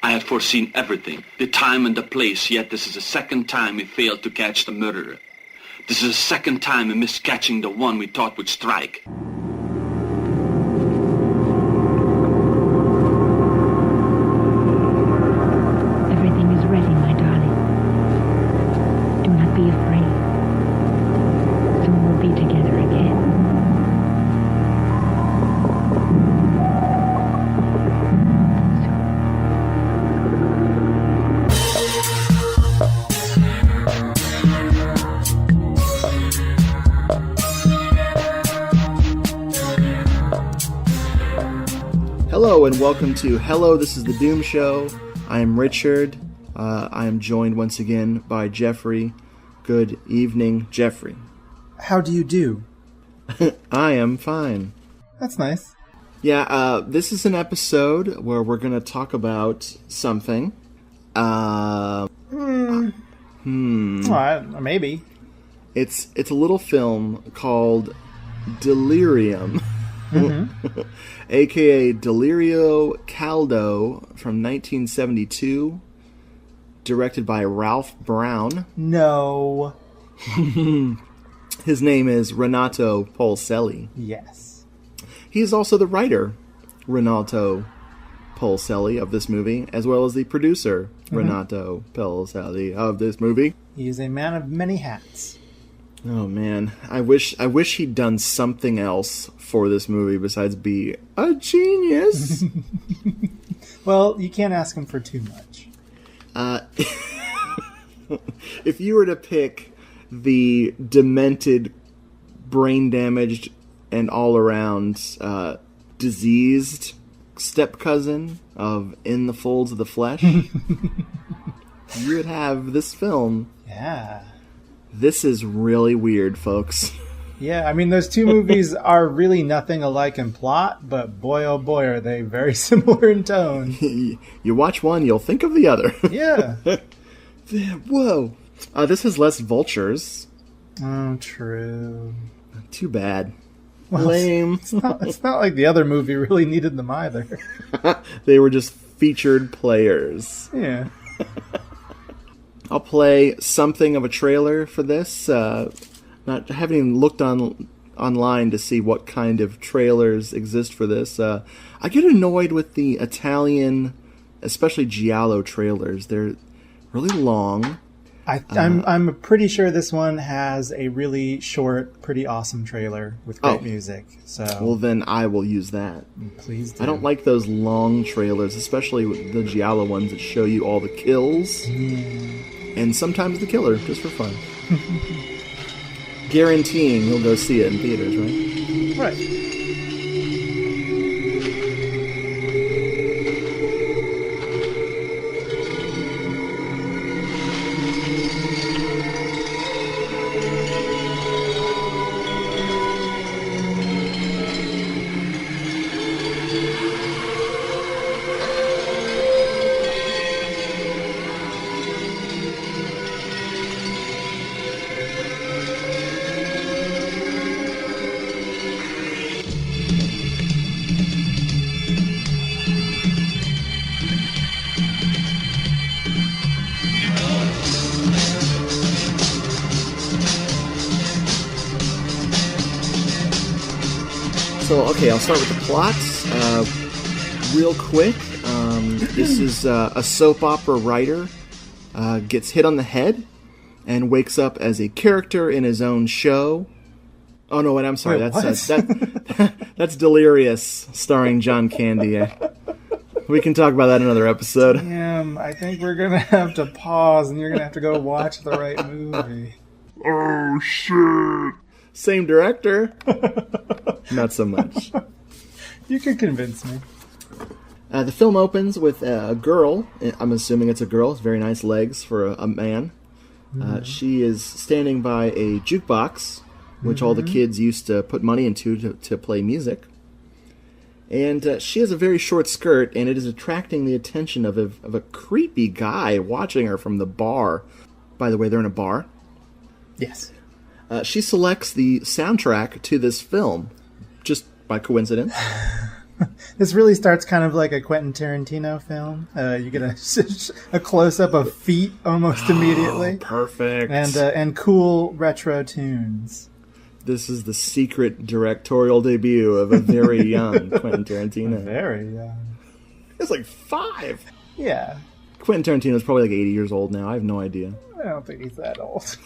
I had foreseen everything, the time and the place, yet this is the second time we failed to catch the murderer. This is the second time we missed catching the one we thought would strike. Everything is ready, my darling. Do not be afraid. Soon we'll be together again. Hello and welcome to Hello, This is the Doom Show. I am Richard. I am joined once again by Jeffrey. Good evening, Jeffrey. How do you do? I am fine. That's nice. Yeah, this is an episode where we're going to talk about something. Maybe. It's a little film called Delirium. A.K.A. Delirio Caldo from 1972, directed by Ralph Brown. No. His name is Renato Polselli. Yes. He is also the writer, Renato Polselli, of this movie, as well as the producer, Renato Polselli, of this movie. He is a man of many hats. Oh man, I wish he'd done something else for this movie besides be a genius. Well, you can't ask him for too much. If you were to pick the demented, brain-damaged, and all-around diseased step-cousin of In the Folds of the Flesh, you would have this film. Yeah. This is really weird, folks. Yeah, I mean, those two movies are really nothing alike in plot, but boy, oh boy, are they very similar in tone. You watch one, you'll think of the other. Yeah. Whoa. This has less vultures. Oh, true. Too bad. Well, Lame. It's not like the other movie really needed them either. They were just featured players. Yeah. I'll play something of a trailer for this. I haven't even looked online to see what kind of trailers exist for this. I get annoyed with the Italian, especially giallo trailers. They're really long. I'm pretty sure this one has a really short, pretty awesome trailer with great music. So well, then I will use that. Please do. I don't like those long trailers, especially with the giallo ones that show you all the kills. And sometimes the killer, just for fun. Guaranteeing you'll go see it in theaters, right? Right. So, okay, I'll start with the plot. Real quick, this is a soap opera writer gets hit on the head and wakes up as a character in his own show. Oh no, wait, I'm sorry. Wait, That's Delirious, starring John Candy. We can talk about that in another episode. Damn, I think we're gonna have to pause, and you're gonna have to go watch the right movie. Oh shit! Same director. Not so much. You could convince me. The film opens with a girl. I'm assuming it's a girl. It's very nice legs for a man. She is standing by a jukebox, which all the kids used to put money into to play music. And she has a very short skirt, and it is attracting the attention of a creepy guy watching her from the bar. By the way, they're in a bar. Yes. She selects the soundtrack to this film, just by coincidence. This really starts kind of like a Quentin Tarantino film. You get a close-up of feet almost immediately. Perfect. And cool retro tunes. This is the secret directorial debut of a very young Quentin Tarantino. Very young. It's like 5. Yeah. Quentin Tarantino's probably like 80 years old now. I have no idea. I don't think he's that old.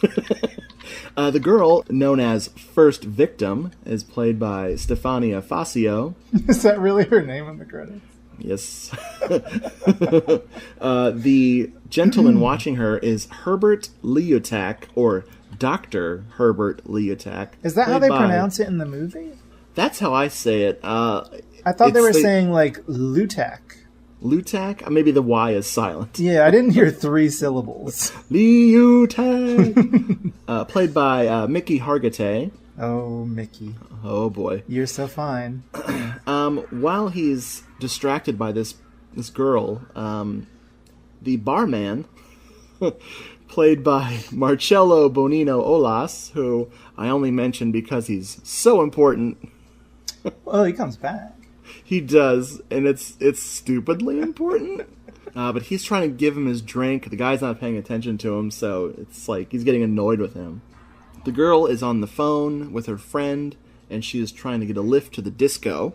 The girl, known as First Victim, is played by Stefania Facio. Is that really her name in the credits? Yes. The gentleman watching her is Herbert Leotak, or Dr. Herbert Leotak. Is that how they pronounce it in the movie? That's how I say it. I thought they were saying, like, Lutak. Lutak? Maybe the Y is silent. Yeah, I didn't hear 3 syllables. Leotak! Played by Mickey Hargitay. Oh, Mickey. Oh, boy. You're so fine. While he's distracted by this girl, the barman, played by Marcello Bonino Olas, who I only mention because he's so important. Well, he comes back. He does, and it's stupidly important. But he's trying to give him his drink. The guy's not paying attention to him, so it's like he's getting annoyed with him. The girl is on the phone with her friend, and she is trying to get a lift to the disco.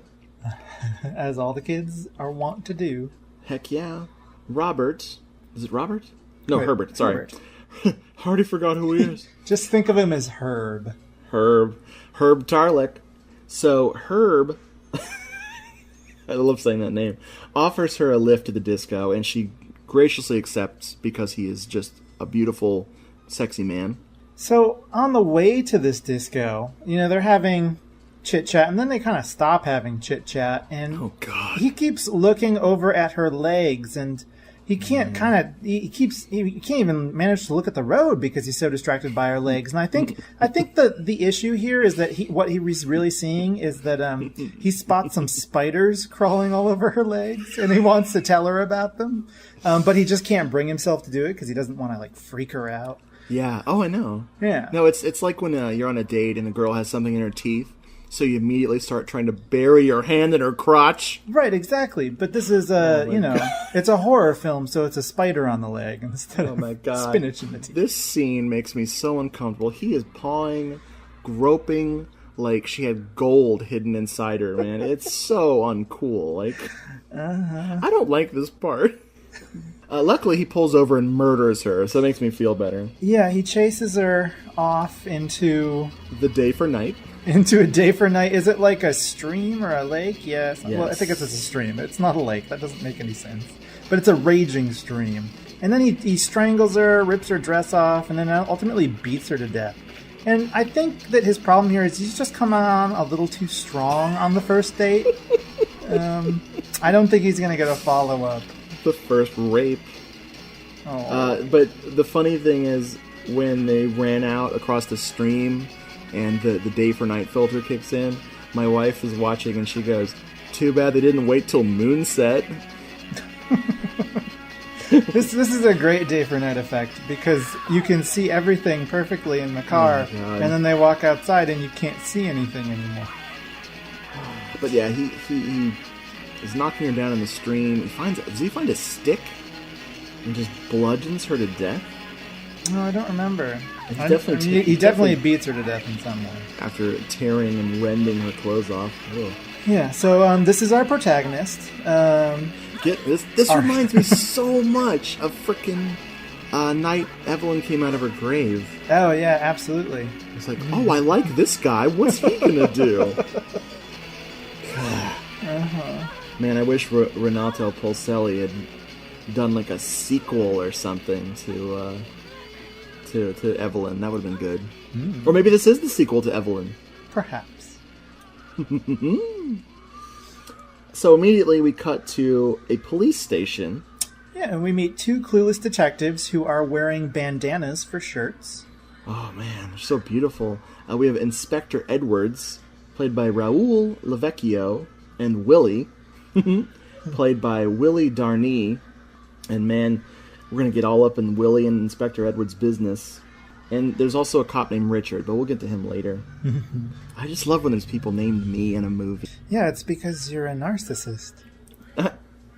As all the kids are wont to do. Heck yeah. Robert. Is it Robert? No, Wait, Herbert. Sorry. Herbert. Already forgot who he is. Just think of him as Herb. Herb Tarlick. So Herb, I love saying that name, offers her a lift to the disco, and she graciously accepts because he is just a beautiful, sexy man. So on the way to this disco, they're having chit-chat, and then they kind of stop having chit-chat, and oh, God. He keeps looking over at her legs, and he can't he can't even manage to look at the road because he's so distracted by her legs. And I think the issue here is that what he's really seeing is that he spots some spiders crawling all over her legs, and he wants to tell her about them, but he just can't bring himself to do it because he doesn't want to like freak her out. Yeah. Oh, I know. Yeah. No, it's like when you're on a date and the girl has something in her teeth, so you immediately start trying to bury your hand in her crotch. Right, exactly. But this is it's a horror film, so it's a spider on the leg instead of spinach in the teeth. This scene makes me so uncomfortable. He is pawing, groping like she had gold hidden inside her, man. It's so uncool. Like, I don't like this part. Luckily, he pulls over and murders her, so that makes me feel better. Yeah, he chases her off into the day for night. Into a day for night. Is it like a stream or a lake? Yes. Well, I think it's a stream. It's not a lake. That doesn't make any sense. But it's a raging stream. And then he strangles her, rips her dress off, and then ultimately beats her to death. And I think that his problem here is he's just come on a little too strong on the first date. I don't think he's going to get a follow-up. The first rape. Oh. But the funny thing is, when they ran out across the stream and the day for night filter kicks in, my wife is watching and she goes, "Too bad they didn't wait till moonset." This is a great day for night effect because you can see everything perfectly in the car, and then they walk outside and you can't see anything anymore. But yeah, he is knocking her down in the stream. Does he find a stick and just bludgeons her to death? No, I don't remember. He definitely beats her to death in some way. After tearing and rending her clothes off. Ugh. Yeah, so this is our protagonist. This reminds me so much of frickin' Night Evelyn Came Out of Her Grave. Oh, yeah, absolutely. It's like, oh, I like this guy. What's he gonna do? Man, I wish Renato Polselli had done like a sequel or something to Evelyn. That would have been good. Or maybe this is the sequel to Evelyn. Perhaps. So immediately we cut to a police station. Yeah, and we meet two clueless detectives who are wearing bandanas for shirts. Oh man, they're so beautiful. We have Inspector Edwards, played by Raoul Lavecchio, and Willie, played by Willie Darnay. And man, we're going to get all up in Willie and Inspector Edwards' business. And there's also a cop named Richard, but we'll get to him later. I just love when there's people named me in a movie. Yeah, it's because you're a narcissist.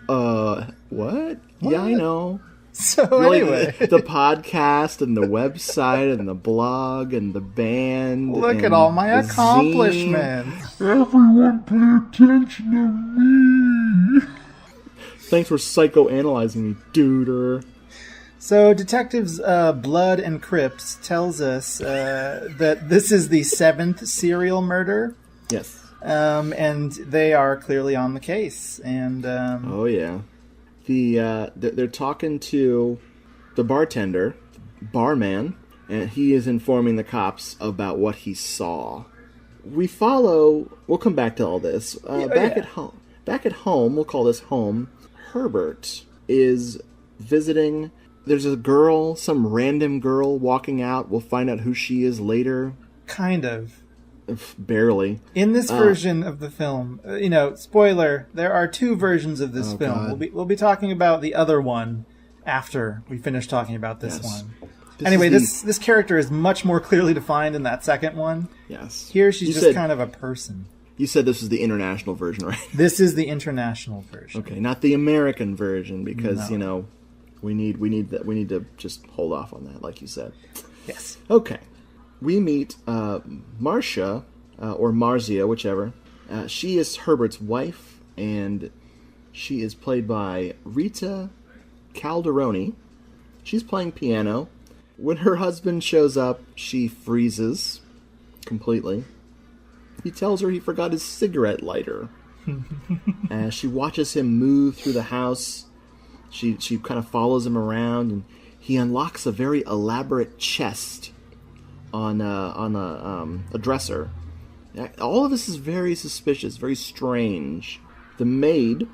What? Yeah, I know. So Really, anyway. the podcast and the website and the blog and the band. Look and at all my the accomplishments. zine. Everyone pay attention to me. Thanks for psychoanalyzing me, duder. So Detectives Blood and Crips tells us that this is the 7th serial murder. Yes. And they are clearly on the case. And oh yeah, they're talking to the barman, and he is informing the cops about what he saw. We'll come back to all this. Back at home, we'll call this home. Herbert is visiting. There's a girl, some random girl walking out. We'll find out who she is later. Kind of. Barely. In this version of the film, spoiler, there are 2 versions of this film. God. We'll be talking about the other one after we finish talking about this one. This This character is much more clearly defined in that second one. Yes. Here she's just kind of a person. You said this was the international version, right? This is the international version. Okay, not the American version, because we need to just hold off on that, like you said. Yes. Okay. We meet Marcia, or Marzia, whichever. She is Herbert's wife, and she is played by Rita Calderoni. She's playing piano. When her husband shows up, she freezes completely. He tells her he forgot his cigarette lighter. As she watches him move through the house, she kind of follows him around, and he unlocks a very elaborate chest on a dresser. All of this is very suspicious, very strange. The maid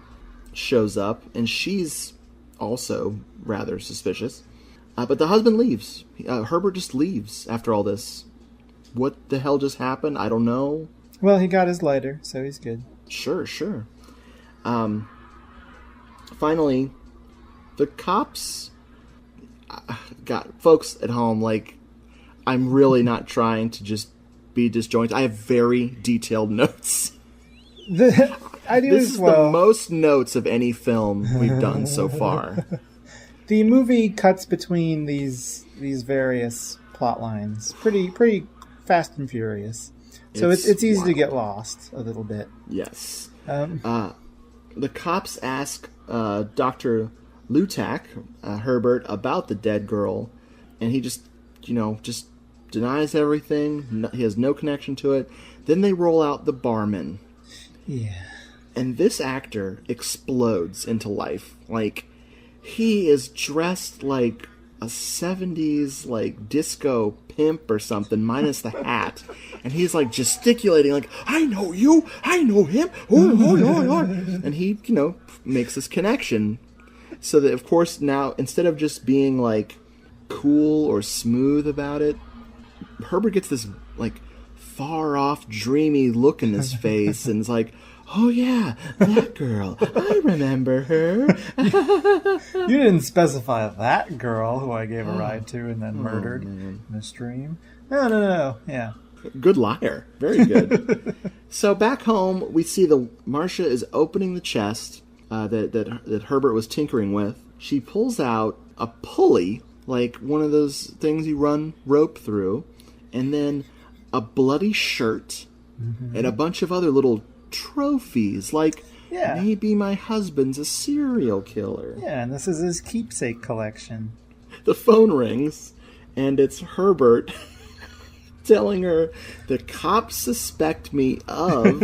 shows up, and she's also rather suspicious. But the husband leaves. Herbert just leaves after all this. What the hell just happened? I don't know. Well, he got his lighter, so he's good. Sure. Finally, the cops got folks at home. Like, I'm really not trying to just be disjointed. I have very detailed notes. I do This as is well. the most notes of any film we've done so far. The movie cuts between these various plot lines pretty fast and furious. So it's easy wild. to get lost a little bit. Yes. The cops ask Dr. Lutak, Herbert, about the dead girl, and he just denies everything. He has no connection to it. Then they roll out the barman. Yeah. And this actor explodes into life. Like, he is dressed like a 70s, like, disco pimp or something, minus the hat. And he's, like, gesticulating, like, I know you, I know him, and he, makes this connection. So that, of course, now, instead of just being, like, cool or smooth about it, Herbert gets this, like, far-off, dreamy look in his face, and it's like, oh yeah, that girl. I remember her. You didn't specify that girl who I gave a ride to and then murdered in a stream. No. Yeah. Good liar. Very good. So back home, we see Marcia is opening the chest that Herbert was tinkering with. She pulls out a pulley, like one of those things you run rope through, and then a bloody shirt and a bunch of other little trophies, like maybe my husband's a serial killer. Yeah, and this is his keepsake collection. The phone rings, and it's Herbert telling her, the cops suspect me of...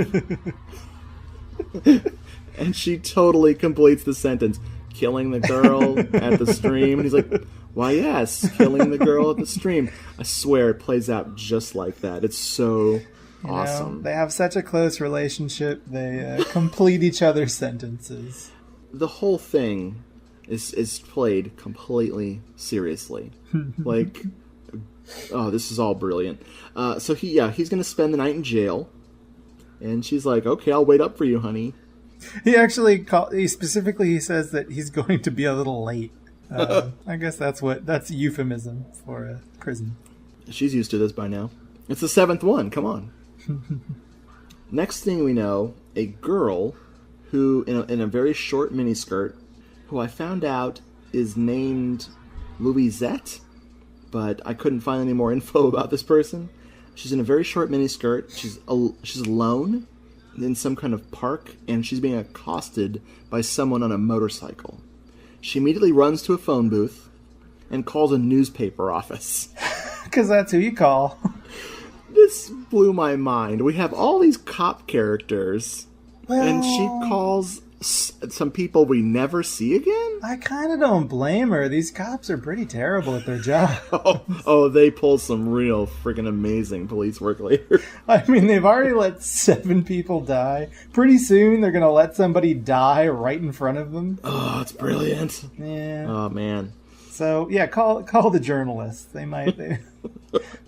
And she totally completes the sentence, killing the girl at the stream. And he's like, why, yes, killing the girl at the stream. I swear it plays out just like that. It's so... awesome. They have such a close relationship. They complete each other's sentences. The whole thing is played completely seriously. Like, oh, this is all brilliant. So he's going to spend the night in jail. And she's like, okay, I'll wait up for you, honey. He specifically says that he's going to be a little late. I guess that's euphemism for a prison. She's used to this by now. It's the 7th one. Come on. Next thing we know, a girl who, in a very short miniskirt, who I found out is named Louisette, but I couldn't find any more info about this person. She's in a very short miniskirt. She's alone in some kind of park, and she's being accosted by someone on a motorcycle. She immediately runs to a phone booth and calls a newspaper office. Because that's who you call. This blew my mind. We have all these cop characters, and she calls some people we never see again? I kind of don't blame her. These cops are pretty terrible at their job. Oh, they pull some real freaking amazing police work later. I mean, they've already let 7 people die. Pretty soon, they're going to let somebody die right in front of them. Oh, it's brilliant. Yeah. Oh, man. So, yeah, call the journalists. They might...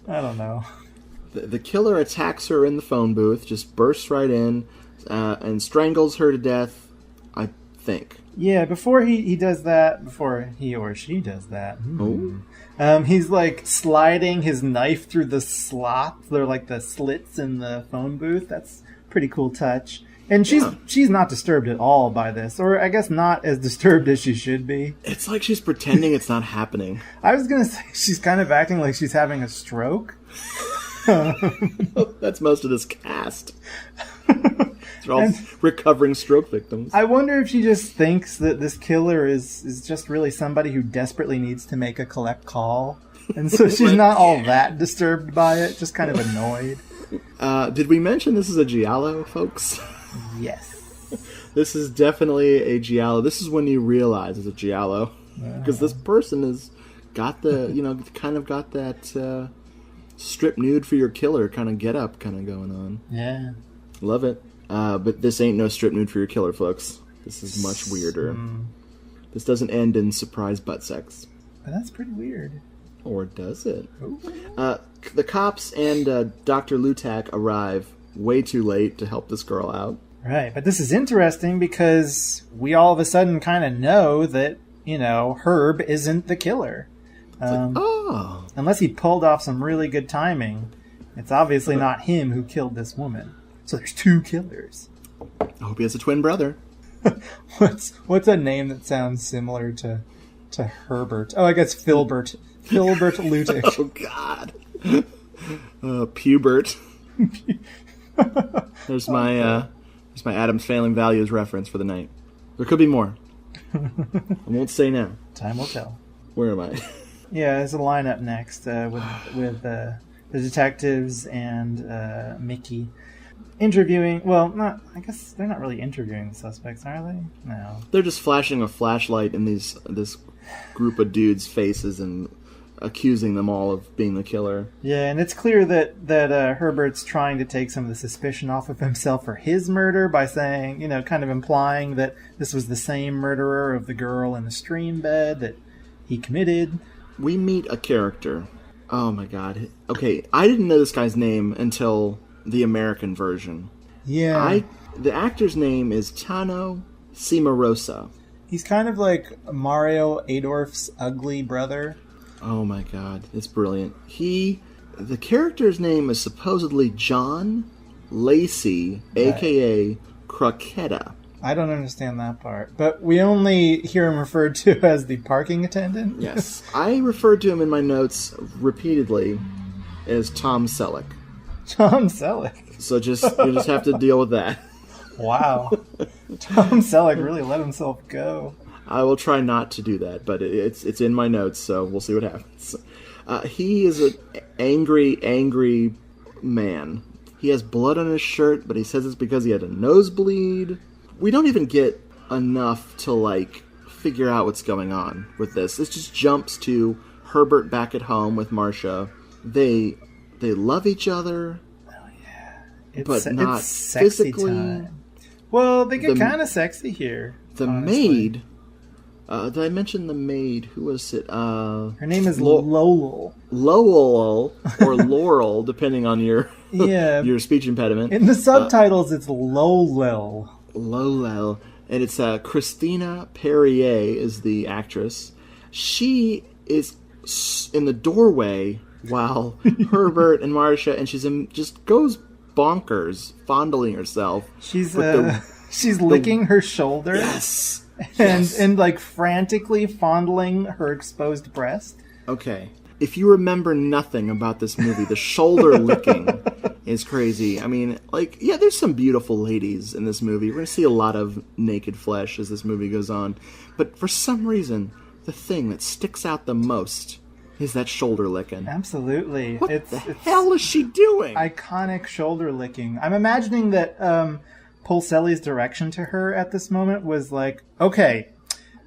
I don't know. The killer attacks her in the phone booth, just bursts right in, and strangles her to death, I think. Yeah, before he does that, before he or she does that, he's like sliding his knife through the slots. They're like the slits in the phone booth. That's a pretty cool touch. And she's not disturbed at all by this, or I guess not as disturbed as she should be. It's like she's pretending it's not happening. I was gonna say she's kind of acting like she's having a stroke. That's most of this cast. They're all recovering stroke victims. I wonder if she just thinks that this killer is just really somebody who desperately needs to make a collect call. And so she's not all that disturbed by it, just kind of annoyed. Did we mention this is a giallo, folks? Yes. This is definitely a giallo. This is when you realize it's a giallo. Because this person has got the, kind of got that strip nude for your killer kind of get up kind of going on. Yeah. Love it. But this ain't no strip nude for your killer, folks. This is much weirder. This doesn't end in surprise butt sex. But that's pretty weird. Or does it? The cops and Dr. Lutak arrive way too late to help this girl out. Right, but this is interesting because we all of a sudden kind of know that, Herb isn't the killer. Unless he pulled off some really good timing, it's obviously not him who killed this woman. So there's 2 killers. I hope he has a twin brother. What's a name that sounds similar to Herbert? Oh, I guess Filbert. Filbert Lutic. Oh, God. Pubert. There's my Adam's Failing Values reference for the night. There could be more. I won't say now. Time will tell. Where am I? Yeah, there's a lineup next with the detectives and Mickey interviewing. Well, I guess they're not really interviewing the suspects, are they? No. They're just flashing a flashlight in this group of dudes' faces and accusing them all of being the killer. Yeah, and it's clear that Herbert's trying to take some of the suspicion off of himself for his murder by saying, kind of implying that this was the same murderer of the girl in the stream bed that he committed. We meet a character. Oh my God. Okay, I didn't know this guy's name until the American version. Yeah. The actor's name is Tano Cimarosa. He's kind of like Mario Adorf's ugly brother. Oh my God, it's brilliant. The character's name is supposedly John Lacey, right. A.K.A. Croquetta. I don't understand that part, but we only hear him referred to as the parking attendant. Yes, I referred to him in my notes repeatedly as Tom Selleck. Tom Selleck. So you just have to deal with that. Wow, Tom Selleck really let himself go. I will try not to do that, but it's in my notes, so we'll see what happens. He is an angry man. He has blood on his shirt, but he says it's because he had a nosebleed. We don't even get enough to, figure out what's going on with this. It just jumps to Herbert back at home with Marcia. They love each other, but not it's sexy physically. Time. Well, they get kind of sexy here. The honestly. maid... did I mention the maid? Who was it? Her name is Lowell. Lowell or Laurel, depending on your your speech impediment. In the subtitles, it's Lowell. Lowell. And it's Christina Perrier is the actress. She is in the doorway while Herbert and Marcia, and just goes bonkers, fondling herself. She's licking her shoulder. Yes. And like frantically fondling her exposed breast. Okay. If you remember nothing about this movie, the shoulder licking is crazy. I mean, like, yeah, there's some beautiful ladies in this movie. We're going to see a lot of naked flesh as this movie goes on. But for some reason, the thing that sticks out the most is that shoulder licking. Absolutely. What the hell is she doing? Iconic shoulder licking. I'm imagining that Polselli's direction to her at this moment was like, okay,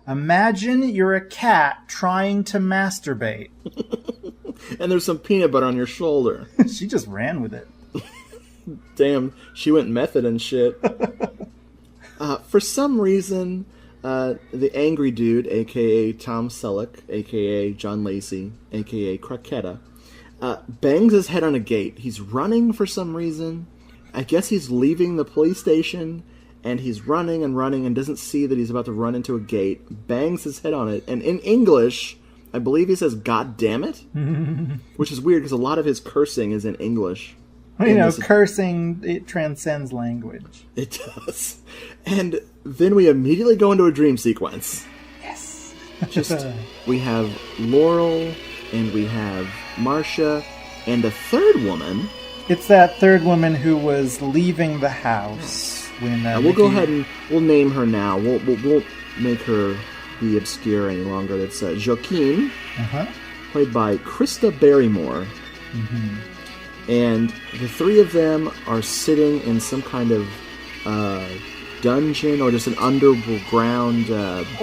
imagine you're a cat trying to masturbate. And there's some peanut butter on your shoulder. She just ran with it. Damn, she went method and shit. For some reason, the angry dude, a.k.a. Tom Selleck, a.k.a. John Lacey, a.k.a. Croquetta, bangs his head on a gate. He's running for some reason. I guess he's leaving the police station, and he's running and doesn't see that he's about to run into a gate, bangs his head on it, and in English, I believe he says, "God damn it," which is weird because a lot of his cursing is in English. Well, you know, cursing, it transcends language. It does. And then we immediately go into a dream sequence. Yes. We have Laurel, and we have Marcia, and a third woman. It's that third woman who was leaving the house when. We'll go ahead and we'll name her now. We'll make her be obscure any longer. That's Joaquin, played by Krista Barrymore. Mm-hmm. And the three of them are sitting in some kind of dungeon or just an underground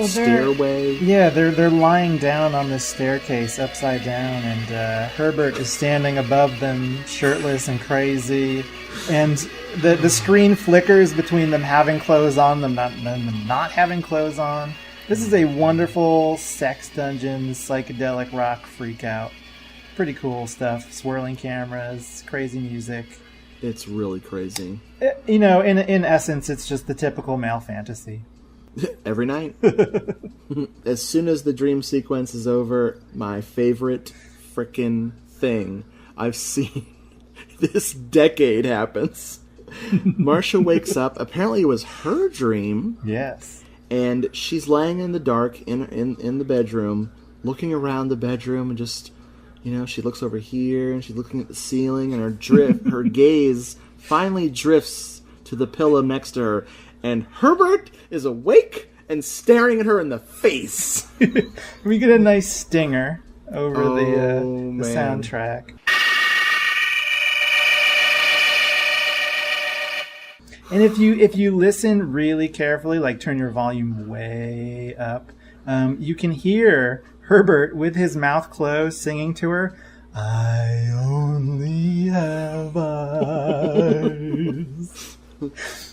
stairway. Yeah, they're lying down on this staircase upside down, and Herbert is standing above them, shirtless and crazy. And the screen flickers between them having clothes on, them not having clothes on. This is a wonderful sex dungeon, psychedelic rock freak out. Pretty cool stuff. Swirling cameras, crazy music. It's really crazy. You know, in essence, it's just the typical male fantasy. Every night. As soon as the dream sequence is over, my favorite frickin' thing I've seen this decade happens. Marcia wakes up. Apparently it was her dream. Yes. And she's laying in the dark in the bedroom, looking around the bedroom, and just, you know, she looks over here and she's looking at the ceiling, and her gaze finally drifts to the pillow next to her, and Herbert is awake and staring at her in the face. We get a nice stinger over the soundtrack. And if you listen really carefully, like turn your volume way up, you can hear Herbert with his mouth closed singing to her, "I only have eyes."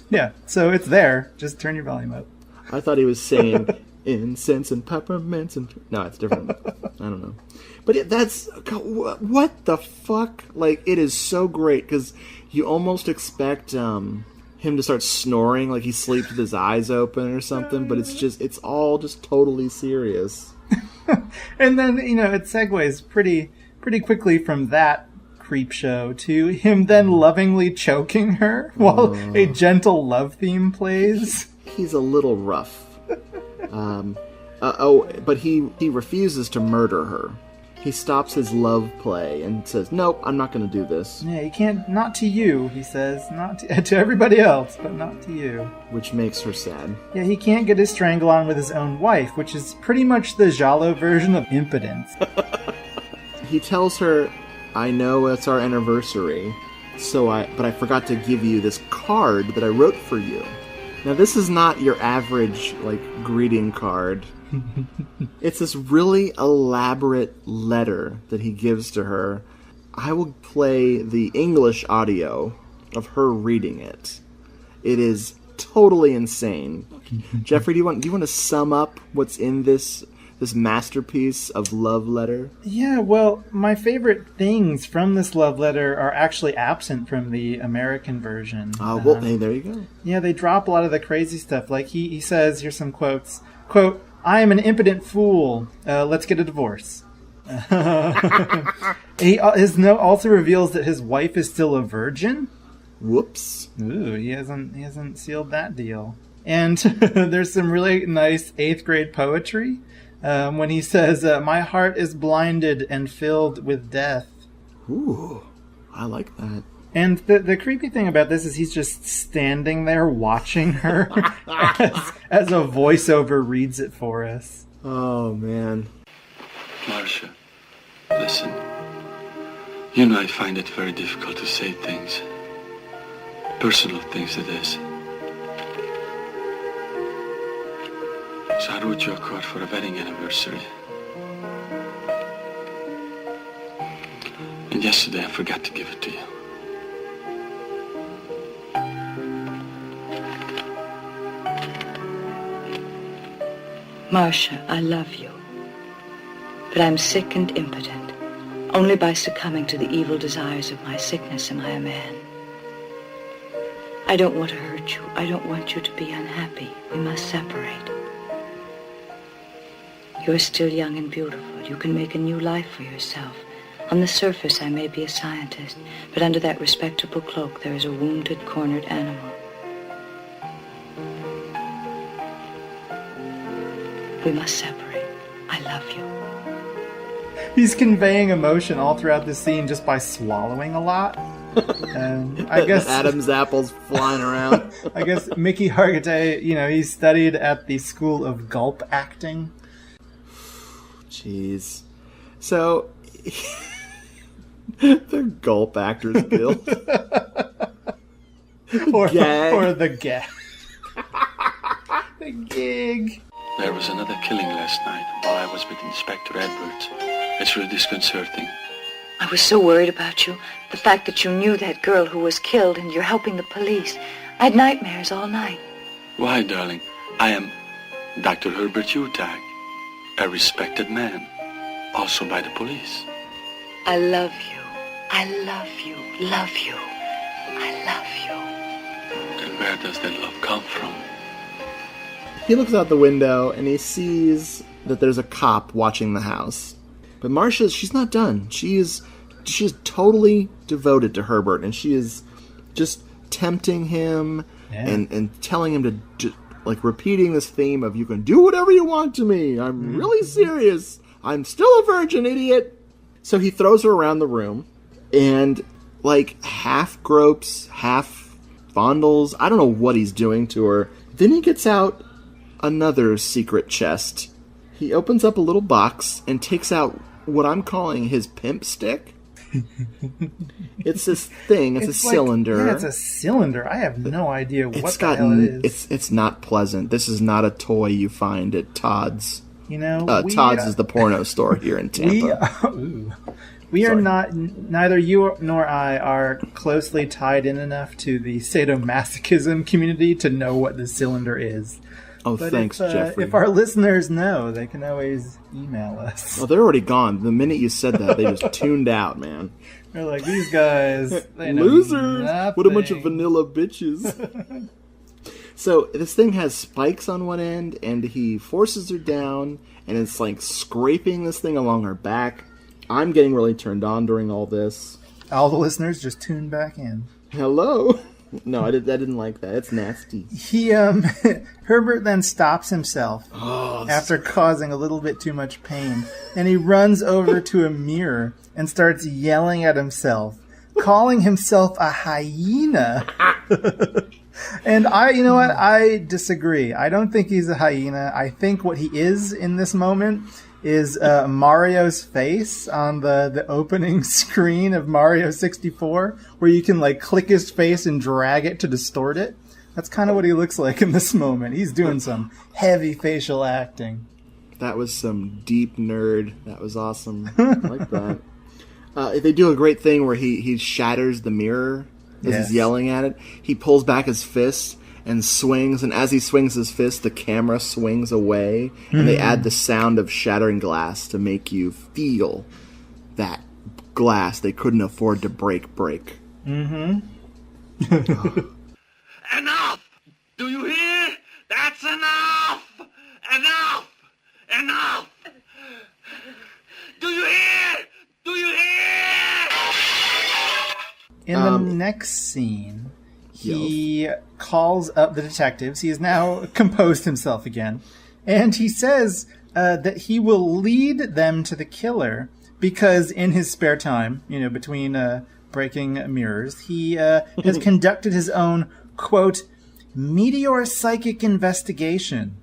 Yeah, so it's there. Just turn your volume up. I thought he was saying incense and peppermints and... No, it's different. I don't know. But that's... What the fuck? Like, it is so great, because you almost expect... him to start snoring, like he sleeps with his eyes open or something, but it's all just totally serious. And then, you know, it segues pretty quickly from that creep show to him then lovingly choking her while a gentle love theme plays. He's a little rough. But he refuses to murder her. He stops his love play and says, "Nope, I'm not going to do this." Yeah, you can't, not to you, he says. Not to everybody else, but not to you. Which makes her sad. Yeah, he can't get his strangle on with his own wife, which is pretty much the giallo version of impotence. He tells her, "I know it's our anniversary, but I forgot to give you this card that I wrote for you." Now, this is not your average, greeting card. It's this really elaborate letter that he gives to her. I will play the English audio of her reading it. It is totally insane. Jeffrey, do you want to sum up what's in this masterpiece of love letter? Yeah, well, my favorite things from this love letter are actually absent from the American version. Well, hey, there you go. Yeah, they drop a lot of the crazy stuff. Like he says, here's some quotes. Quote, "I am an impotent fool. Let's get a divorce." His note also reveals that his wife is still a virgin. Whoops. Ooh, he hasn't sealed that deal. And there's some really nice 8th grade poetry when he says, "My heart is blinded and filled with death." Ooh, I like that. And the creepy thing about this is he's just standing there watching her as a voiceover reads it for us. Oh, man. Marcia, listen. You know I find it very difficult to say things. Personal things, it is. So I wrote you a card for a wedding anniversary. And yesterday I forgot to give it to you. Marcia, I love you. But I'm sick and impotent. Only by succumbing to the evil desires of my sickness am I a man. I don't want to hurt you. I don't want you to be unhappy. We must separate. You're still young and beautiful. You can make a new life for yourself. On the surface, I may be a scientist, but under that respectable cloak, there is a wounded, cornered animal. We must separate. I love you. He's conveying emotion all throughout the scene just by swallowing a lot. And I guess Adam's apples flying around. I guess Mickey Hargitay, he studied at the School of Gulp Acting. Jeez. So, the Gulp Actors Guild. or Gag. the gag. The gig. There was another killing last night while I was with Inspector Edwards. It's really disconcerting. I was so worried about you. The fact that you knew that girl who was killed and you're helping the police. I had nightmares all night. Why, darling? I am Dr. Herbert Utag, a respected man, also by the police. I love you. I love you. Love you. I love you. And where does that love come from? He looks out the window and he sees that there's a cop watching the house. But Marcia, she's not done. She's totally devoted to Herbert, and she is just tempting him and telling him to like repeating this theme of "you can do whatever you want to me. I'm really serious. I'm still a virgin, idiot." So he throws her around the room and like half gropes, half fondles. I don't know what he's doing to her. Then he gets out another secret chest. He opens up a little box and takes out what I'm calling his pimp stick. It's this thing. It's a cylinder. Yeah, it's a cylinder. I have no idea what the hell it is. It's not pleasant. This is not a toy you find at Todd's. Todd's is the porno store here in Tampa. We are not. Neither you nor I are closely tied in enough to the sadomasochism community to know what the cylinder is. Oh, But thanks, Jeffrey. If our listeners know, they can always email us. Oh, they're already gone. The minute you said that, they just tuned out, man. They're like, these guys, they know Losers! nothing. What a bunch of vanilla bitches. So, this thing has spikes on one end, and he forces her down, and it's like scraping this thing along her back. I'm getting really turned on during all this. All the listeners just tune back in. Hello? No, I didn't like that. It's nasty. He, Herbert then stops himself after causing a little bit too much pain, and he runs over to a mirror and starts yelling at himself, calling himself a hyena. And I disagree. I don't think he's a hyena. I think what he is in this moment is Mario's face on the opening screen of Mario 64, where you can like click his face and drag it to distort it. That's kind of what he looks like in this moment. He's doing some heavy facial acting. That was some deep nerd. That was awesome. I like that. They do a great thing where he shatters the mirror as he's yelling at it. He pulls back his fist and swings, and as he swings his fist, the camera swings away, and they add the sound of shattering glass to make you feel that glass they couldn't afford to break. Enough! Do you hear? That's enough! Enough! Enough! Do you hear? In the next scene, he calls up the detectives. He has now composed himself again. And he says that he will lead them to the killer because in his spare time, between breaking mirrors, he has conducted his own, quote, meteor psychic investigation,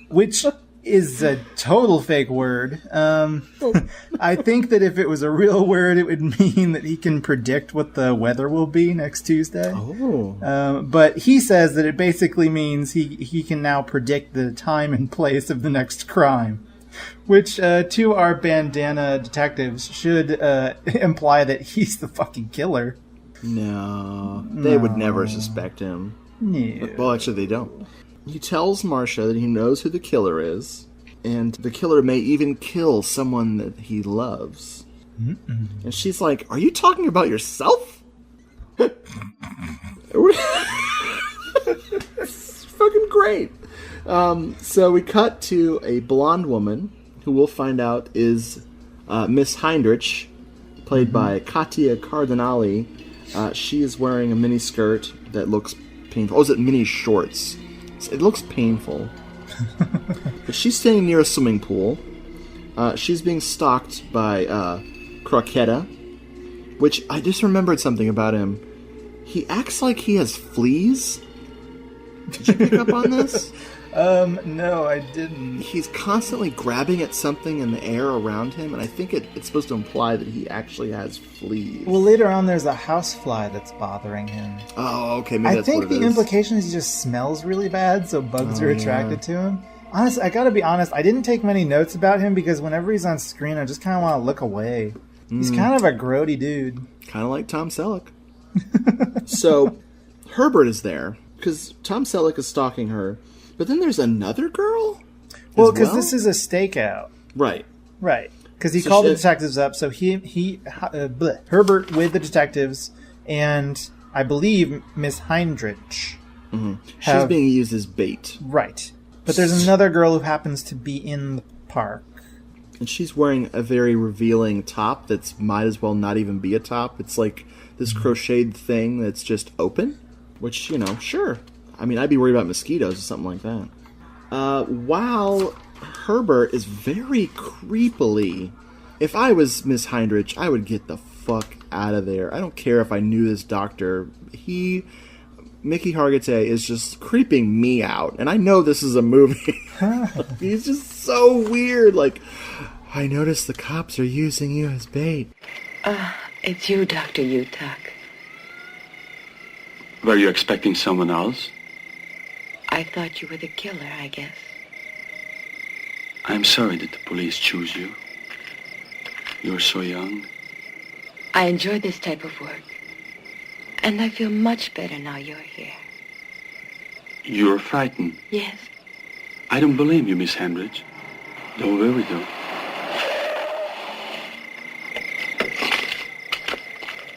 which is a total fake word. I think that if it was a real word, it would mean that he can predict what the weather will be next Tuesday. But he says that it basically means he can now predict the time and place of the next crime, which to our bandana detectives should imply that he's the fucking killer. No, they would never suspect him. Yeah. Well, actually, they don't. He tells Marcia that he knows who the killer is, and the killer may even kill someone that he loves. Mm-mm. And she's like, "Are you talking about yourself?" It's fucking great. So we cut to a blonde woman who we'll find out is Miss Heinrich, played by Katia Cardinali. She is wearing a mini skirt that looks painful. Oh, is it mini shorts? It looks painful. But she's standing near a swimming pool. She's being stalked by Croquetta, which I just remembered something about him. He acts like he has fleas. Did you pick up on this? No, I didn't. He's constantly grabbing at something in the air around him, and I think it's supposed to imply that he actually has fleas. Well, later on, there's a housefly that's bothering him. Oh, okay, maybe that's what it is. I think the implication is he just smells really bad, so bugs are attracted to him. Honestly, I gotta be honest, I didn't take many notes about him because whenever he's on screen, I just kind of want to look away. He's kind of a grody dude. Kind of like Tom Selleck. So, Herbert is there, because Tom Selleck is stalking her. But then there's another girl? Well, because this is a stakeout. Right. Right. Because he called the detectives up, so Herbert with the detectives, and I believe Miss Heinrich. Mm-hmm. She's being used as bait. Right. But there's another girl who happens to be in the park. And she's wearing a very revealing top that might as well not even be a top. It's like this crocheted thing that's just open, which, sure. I mean, I'd be worried about mosquitoes or something like that. While Herbert is very creepily... If I was Miss Heinrich, I would get the fuck out of there. I don't care if I knew this doctor. Mickey Hargitay is just creeping me out. And I know this is a movie. He's just so weird. Like, I noticed the cops are using you as bait. It's you, Dr. Utak. Were you expecting someone else? I thought you were the killer, I guess. I'm sorry that the police choose you. You're so young. I enjoy this type of work. And I feel much better now you're here. You're frightened. Yes. I don't blame you, Miss Heinrich. Don't worry, though.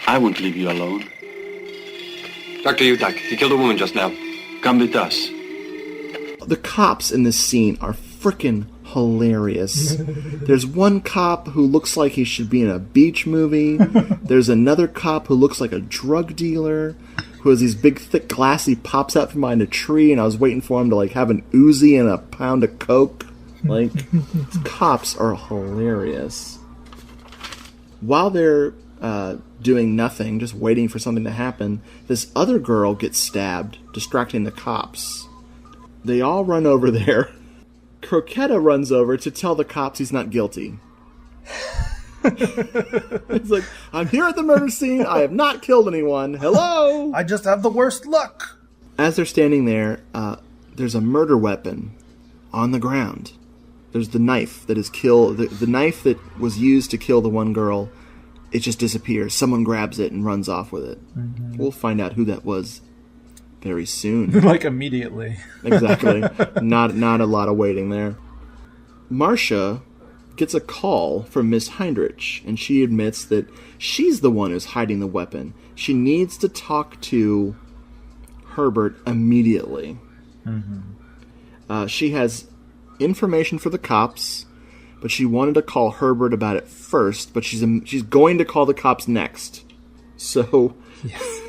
I won't leave you alone. Dr. Utak, you killed a woman just now. Come with us. The cops in this scene are frickin' hilarious. There's one cop who looks like he should be in a beach movie. There's another cop who looks like a drug dealer, who has these big, thick glasses. He pops out from behind a tree, and I was waiting for him to have an Uzi and a pound of coke. Cops are hilarious. While they're doing nothing, just waiting for something to happen, this other girl gets stabbed, distracting the cops. They all run over there. Croquetta runs over to tell the cops he's not guilty. He's like, I'm here at the murder scene. I have not killed anyone. Hello? I just have the worst luck. As they're standing there, there's a murder weapon on the ground. There's the knife that is the knife that was used to kill the one girl. It just disappears. Someone grabs it and runs off with it. Mm-hmm. We'll find out who that was very soon. Immediately. Exactly. Not a lot of waiting there. Marcia gets a call from Miss Heinrich, and she admits that she's the one who's hiding the weapon. She needs to talk to Herbert immediately. Mm-hmm. She has information for the cops, but she wanted to call Herbert about it first, but she's going to call the cops next. So... Yes.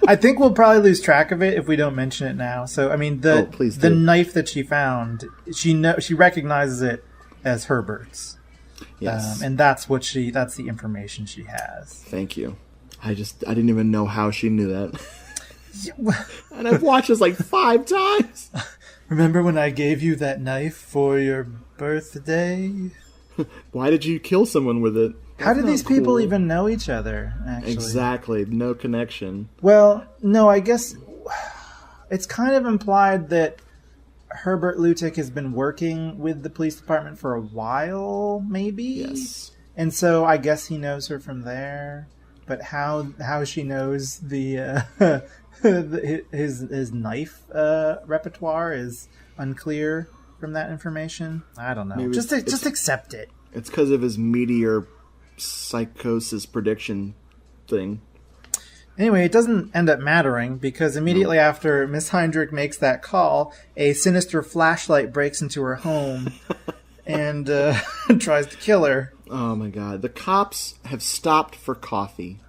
I think we'll probably lose track of it if we don't mention it now. So, I mean, the knife that she found, she recognizes it as Herbert's. Yes. And that's the information she has. Thank you. I didn't even know how she knew that. And I've watched this like 5 times. Remember when I gave you that knife for your birthday? Why did you kill someone with it? How did these people even know each other, actually? Exactly. No connection. Well, no, I guess it's kind of implied that Herbert Lutic has been working with the police department for a while, maybe? Yes. And so I guess he knows her from there. But how she knows the his knife repertoire is unclear from that information. I don't know. Maybe Just accept it. It's because of his meteor psychosis prediction thing. Anyway, it doesn't end up mattering because immediately after Miss Heinrich makes that call, a sinister flashlight breaks into her home and tries to kill her. Oh my god. The cops have stopped for coffee.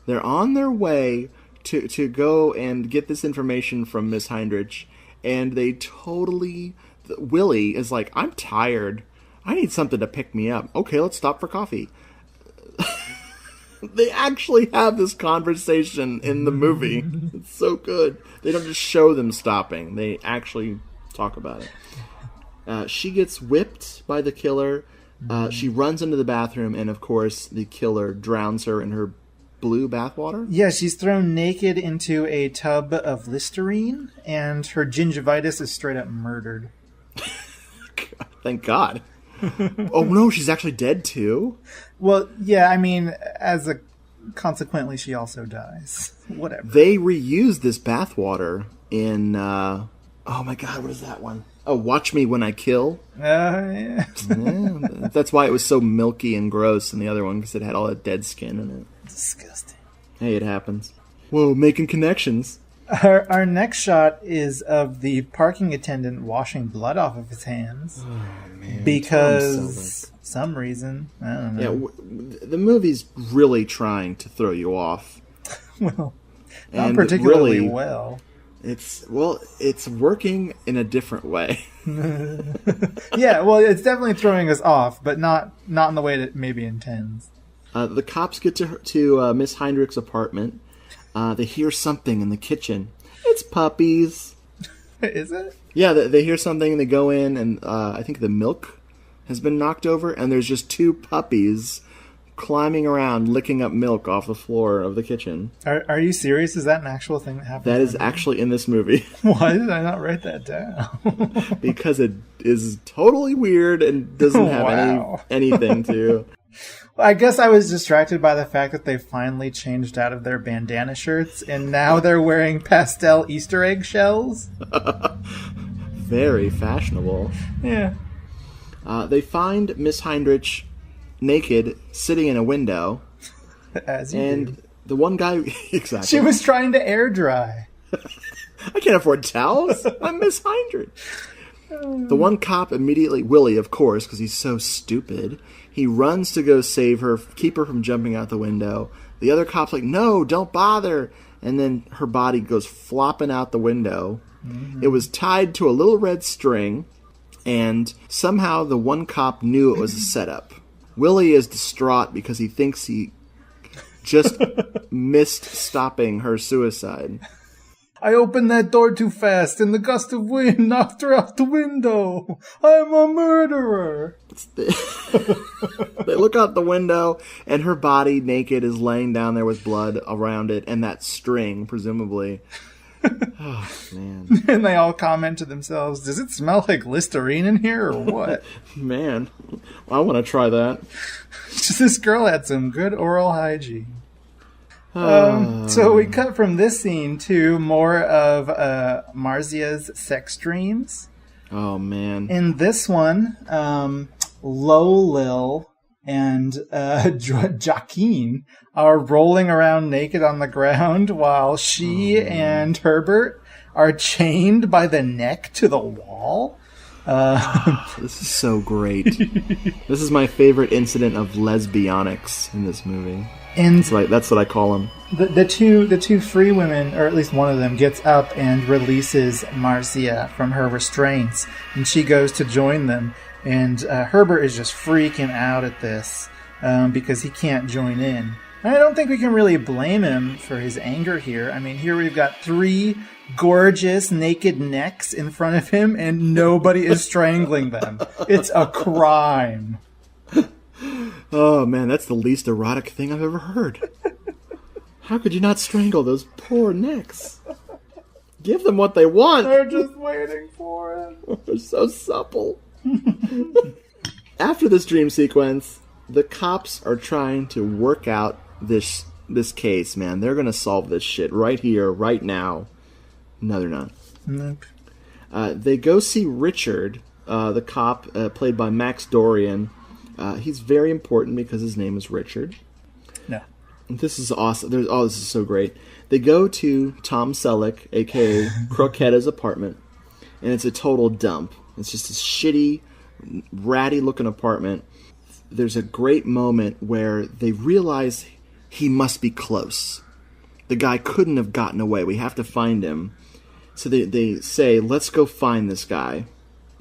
They're on their way to go and get this information from Miss Heinrich, and they totally... Willie is like, I'm tired. I need something to pick me up. Okay, let's stop for coffee. They actually have this conversation in the movie. It's so good. They don't just show them stopping. They actually talk about it. She gets whipped by the killer. She runs into the bathroom, and of course, the killer drowns her in her blue bathwater. Yeah, she's thrown naked into a tub of Listerine, and her gingivitis is straight up murdered. Thank God. Oh no, she's actually dead too? Well, yeah, I mean, consequently, she also dies. Whatever. They reused this bathwater in, oh my God, what is that one? Oh, Watch Me When I Kill. Yeah. Yeah, that's why it was so milky and gross in the other one, because it had all that dead skin in it. Disgusting. Hey, it happens. Whoa, making connections. Our next shot is of the parking attendant washing blood off of his hands. Oh, man. Because some reason. I don't know. Yeah, the movie's really trying to throw you off. Well, not particularly really, well. It's working in a different way. Yeah, well, it's definitely throwing us off, but not in the way that maybe intends. The cops get to Miss Heinrich's apartment. They hear something in the kitchen. It's puppies. Is it? Yeah, they hear something and they go in, and I think the milk has been knocked over, and there's just 2 puppies climbing around, licking up milk off the floor of the kitchen. Are you serious? Is that an actual thing that happens? That is actually in this movie. Why did I not write that down? Because it is totally weird and doesn't have anything to... I guess I was distracted by the fact that they finally changed out of their bandana shirts, and now they're wearing pastel Easter egg shells. Very fashionable. Yeah. They find Miss Heinrich naked, sitting in a window. As you and do. The one guy... Exactly. She was trying to air dry. I can't afford towels. I'm Miss Heinrich. The one cop immediately... Willie, of course, because he's so stupid... He runs to go save her, keep her from jumping out the window. The other cop's like, no, don't bother. And then her body goes flopping out the window. Mm-hmm. It was tied to a little red string, and somehow the one cop knew it was a setup. Willie is distraught because he thinks he just missed stopping her suicide. I opened that door too fast, and the gust of wind knocked her out the window. I'm a murderer. They look out the window, and her body, naked, is laying down there with blood around it, and that string, presumably. Oh, man. And they all comment to themselves, does it smell like Listerine in here, or what? Man, I want to try that. This girl had some good oral hygiene. So we cut from this scene to more of Marzia's sex dreams. Oh, man. In this one, Lil and Joaquin are rolling around naked on the ground while she and Herbert are chained by the neck to the wall. This is so great. This is my favorite incident of lesbionics in this movie. And That's what I call them. the two free women, or at least one of them, gets up and releases Marcia from her restraints, and she goes to join them. And Herbert is just freaking out at this because he can't join in. And I don't think we can really blame him for his anger here. I mean, here we've got 3 gorgeous naked necks in front of him, and nobody is strangling them. It's a crime. Oh man, that's the least erotic thing I've ever heard. How could you not strangle those poor necks? Give them what they want. They're just waiting for him. They're so supple. After this dream sequence, the cops are trying to work out this case, man. They're going to solve this shit right here, right now. No, they're not. Nope. They go see Richard, the cop, played by Max Dorian. He's very important because his name is Richard. No. This is awesome. This is so great. They go to Tom Selleck, a.k.a. Croquetta's apartment, and it's a total dump. It's just a shitty, ratty-looking apartment. There's a great moment where they realize he must be close. The guy couldn't have gotten away. We have to find him. So they say, let's go find this guy.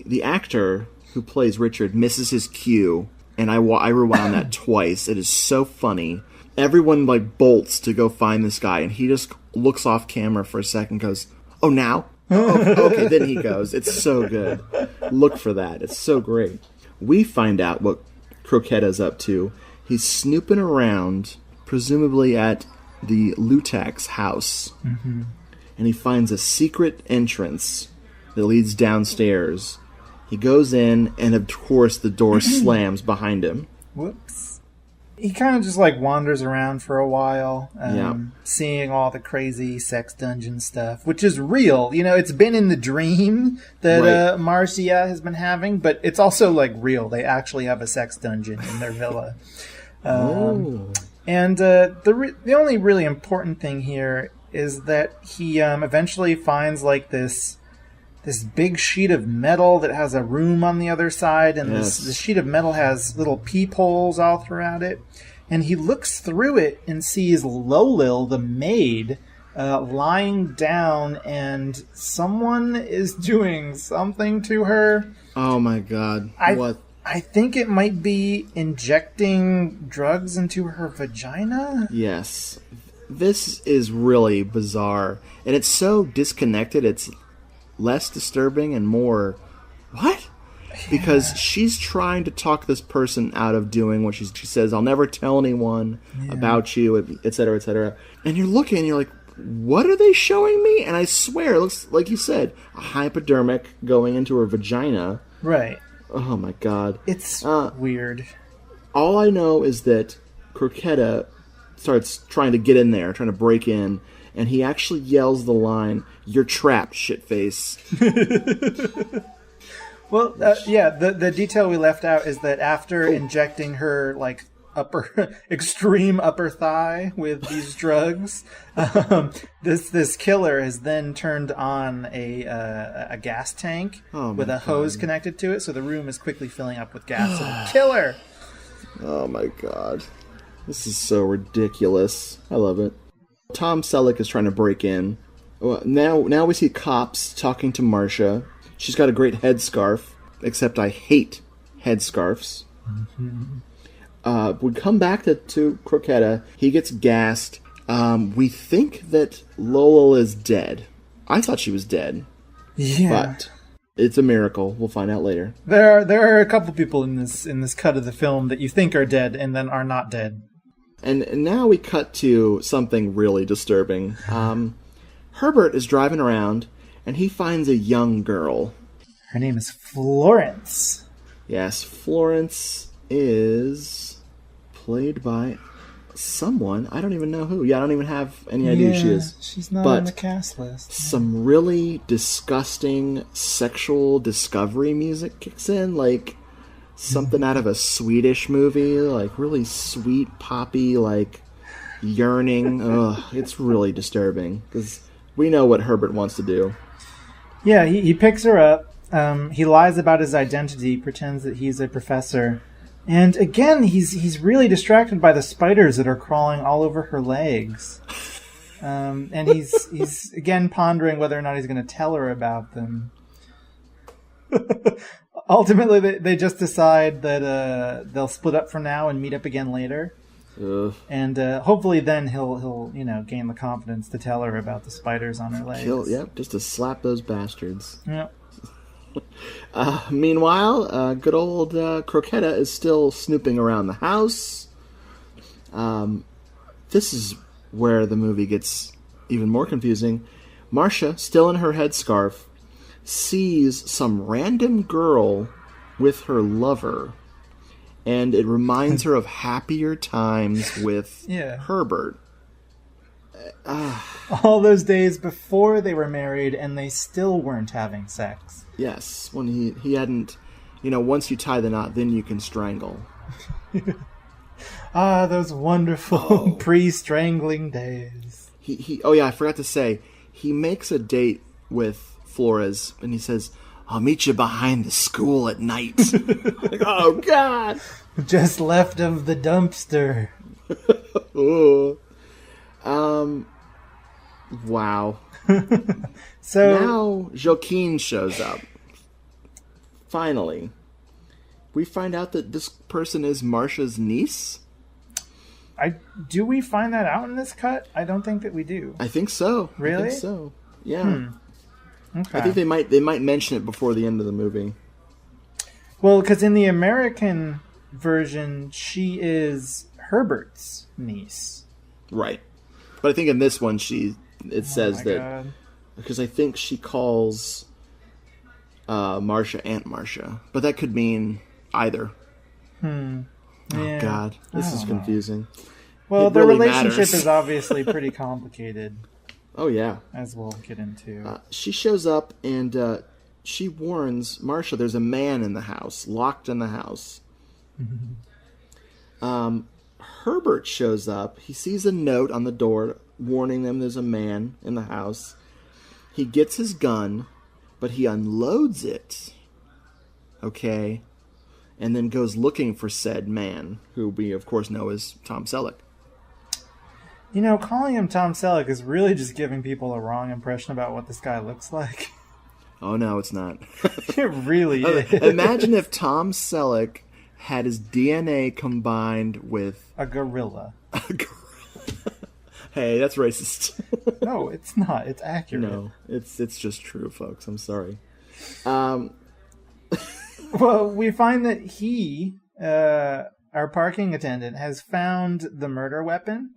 The actor who plays Richard misses his cue, and I rewound that twice. It is so funny. Everyone bolts to go find this guy, and he just looks off camera for a second, goes, "Oh, now? Oh, okay." Then he goes. It's so good. Look for that. It's so great. We find out what Croquetta's up to. He's snooping around, presumably at the Lutak's house, and he finds a secret entrance that leads downstairs. He goes in, and of course the door slams behind him. Whoops. He kind of just wanders around for a while, seeing all the crazy sex dungeon stuff, which is real. You know, it's been in the dream that Marcia has been having, but it's also real. They actually have a sex dungeon in their villa. And the only really important thing here is that he eventually finds this big sheet of metal that has a room on the other side, and this sheet of metal has little peepholes all throughout it. And he looks through it and sees Lolil, the maid, lying down, and someone is doing something to her. Oh my god. What? I think it might be injecting drugs into her vagina? Yes. This is really bizarre. And it's so disconnected, it's less disturbing and more, what? Because she's trying to talk this person out of doing what she says, "I'll never tell anyone about you," etc., etc. And you're looking and you're like, what are they showing me? And I swear, it looks like you said, a hypodermic going into her vagina. Right. Oh my god. It's weird. All I know is that Croquetta starts trying to get in there, trying to break in, and he actually yells the line, "You're trapped, shitface." Well, the detail we left out is that after injecting her extreme upper thigh with these drugs, this killer has then turned on a gas tank with a hose connected to it, so the room is quickly filling up with gas. So killer. Oh my god, this is so ridiculous. I love it. Tom Selleck is trying to break in. Well, now we see cops talking to Marcia. She's got a great headscarf, except I hate headscarves. We come back to Croquetta. He gets gassed. We think that Lola is dead. I thought she was dead. Yeah. But it's a miracle. We'll find out later. There are a couple people in this cut of the film that you think are dead and then are not dead. And now we cut to something really disturbing. Herbert is driving around, and he finds a young girl. Her name is Florence. Yes, Florence is played by someone. I don't even know who. Yeah, I don't even have any idea who she is. She's not on the cast list. Some really disgusting sexual discovery music kicks in, something out of a Swedish movie, really sweet, poppy, yearning. Ugh, it's really disturbing, because we know what Herbert wants to do. Yeah, he picks her up, He lies about his identity, pretends that he's a professor. And again, he's really distracted by the spiders that are crawling all over her legs. And he's again pondering whether or not he's going to tell her about them. Ultimately, they just decide that they'll split up for now and meet up again later. Ugh. And hopefully then he'll gain the confidence to tell her about the spiders on her legs. Just to slap those bastards. Yep. Meanwhile, good old Croquetta is still snooping around the house. This is where the movie gets even more confusing. Marcia, still in her headscarf, sees some random girl with her lover, and it reminds her of happier times with Herbert. All those days before they were married and they still weren't having sex. Yes, when he hadn't, once you tie the knot, then you can strangle. Those wonderful pre-strangling days. I forgot to say, he makes a date with Flores, and he says, "I'll meet you behind the school at night." Like, oh, God! Just left of the dumpster. Oh. Wow. So now Joaquin shows up. Finally. We find out that this person is Marcia's niece? Do we find that out in this cut? I don't think that we do. I think so. Really? I think so. Yeah. Okay. I think they might mention it before the end of the movie. Well, because in the American version, she is Herbert's niece. Right. But I think in this one, it says that... God. Because I think she calls Marcia Aunt Marcia. But that could mean either. Yeah. Oh, God. This is confusing. Well, their relationship is obviously pretty complicated. Oh, yeah. As we'll get into. She shows up and she warns Marcia there's a man in the house, locked in the house. Herbert shows up. He sees a note on the door warning them there's a man in the house. He gets his gun, but he unloads it. Okay? And then goes looking for said man, who we, of course, know as Tom Selleck. Calling him Tom Selleck is really just giving people a wrong impression about what this guy looks like. Oh, no, it's not. It really is. Imagine if Tom Selleck had his DNA combined with... a gorilla. Hey, that's racist. No, it's not. It's accurate. No, it's just true, folks. I'm sorry. Well, we find that he, our parking attendant, has found the murder weapon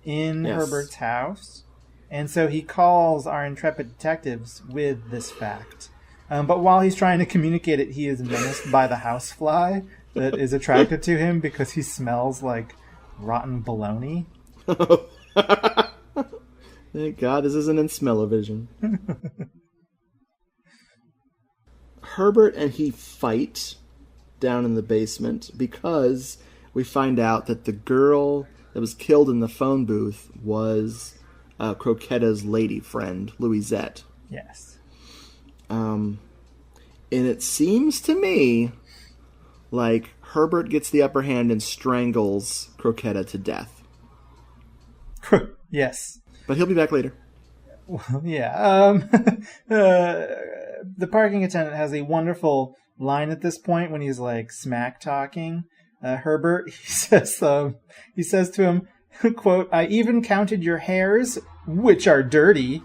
in Herbert's house. And so he calls our intrepid detectives with this fact. But while he's trying to communicate it, he is menaced by the housefly that is attracted to him because he smells like rotten bologna. Thank God this isn't in smell-o-vision. Herbert and he fight down in the basement because we find out that the girl that was killed in the phone booth was Croquetta's lady friend, Louisette. Yes. And it seems to me like Herbert gets the upper hand and strangles Croquetta to death. Yes. But he'll be back later. Yeah. The parking attendant has a wonderful line at this point when he's like smack talking. Herbert, he says to him, quote, "I even counted your hairs, which are dirty."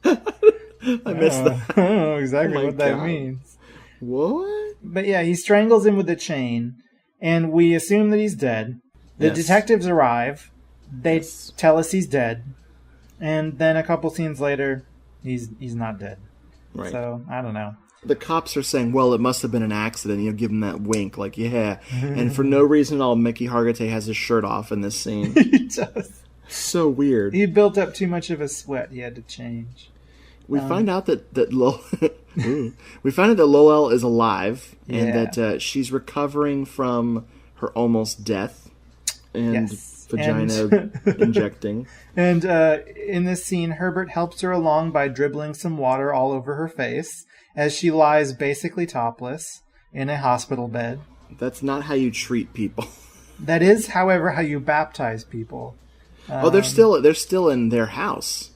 I missed that. I don't know exactly what that God. means. What? But yeah, he strangles him with a chain, and we assume that he's dead. The detectives arrive. They tell us he's dead. And then a couple scenes later, he's not dead. Right. So, I don't know. The cops are saying, well, it must have been an accident. Give him that wink. Like, yeah. And for no reason at all, Mickey Hargitay has his shirt off in this scene. He does. So weird. He built up too much of a sweat. He had to change. We find out that we find out that Lowell is alive and Yeah. that she's recovering from her almost death. And Yes. vagina injecting. And in this scene, Herbert helps her along by dribbling some water all over her face as she lies basically topless in a hospital bed. That's not how you treat people. That is, however, how you baptize people. They're still in their house.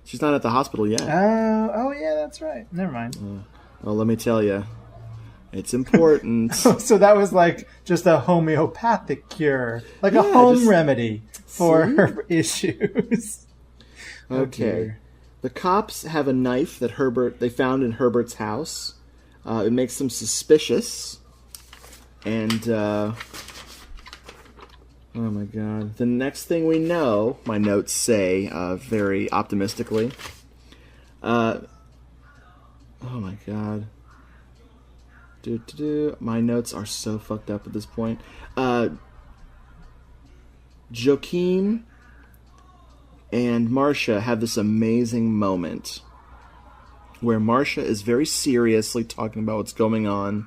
She's not at the hospital yet. Oh yeah, that's right. Never mind. Well, let me tell you, it's important. So that was like just a homeopathic cure, like a home remedy for her issues. Okay. The cops have a knife that they found in Herbert's house. It makes them suspicious. And, oh my god. The next thing we know, my notes say, very optimistically. Oh my god. My notes are so fucked up at this point. Joaquin and Marcia have this amazing moment where Marcia is very seriously talking about what's going on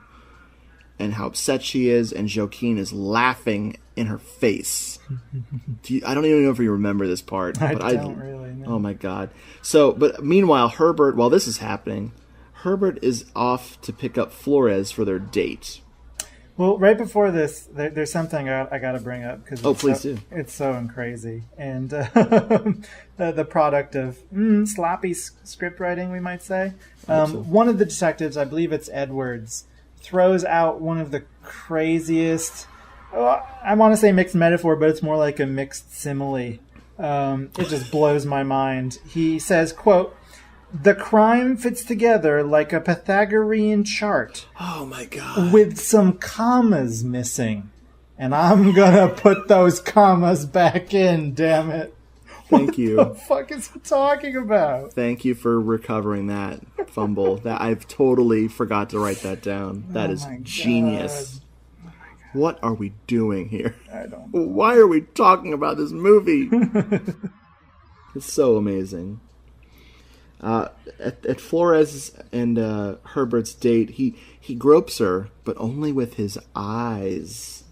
and how upset she is, and Joaquin is laughing in her face. I don't even know if you remember this part. But I don't really know. Oh my god. So, but meanwhile, Herbert, while this is happening, Herbert is off to pick up Flores for their date. Well, right before this, there's something I got to bring up because please do. It's so crazy, and the product of sloppy script writing, we might say. One of the detectives, I believe it's Edwards, throws out one of the craziest. I want to say mixed metaphor, but it's more like a mixed simile. It just blows my mind. He says, quote, "The crime fits together like a Pythagorean chart." Oh my god. With some commas missing. And I'm gonna put those commas back in, damn it. Thank you. What the fuck is he talking about? Thank you for recovering that fumble. That I've totally forgot to write that down. That is genius. What are we doing here? I don't know. Why are we talking about this movie? It's so amazing. At Flores and Herbert's date, he gropes her, but only with his eyes.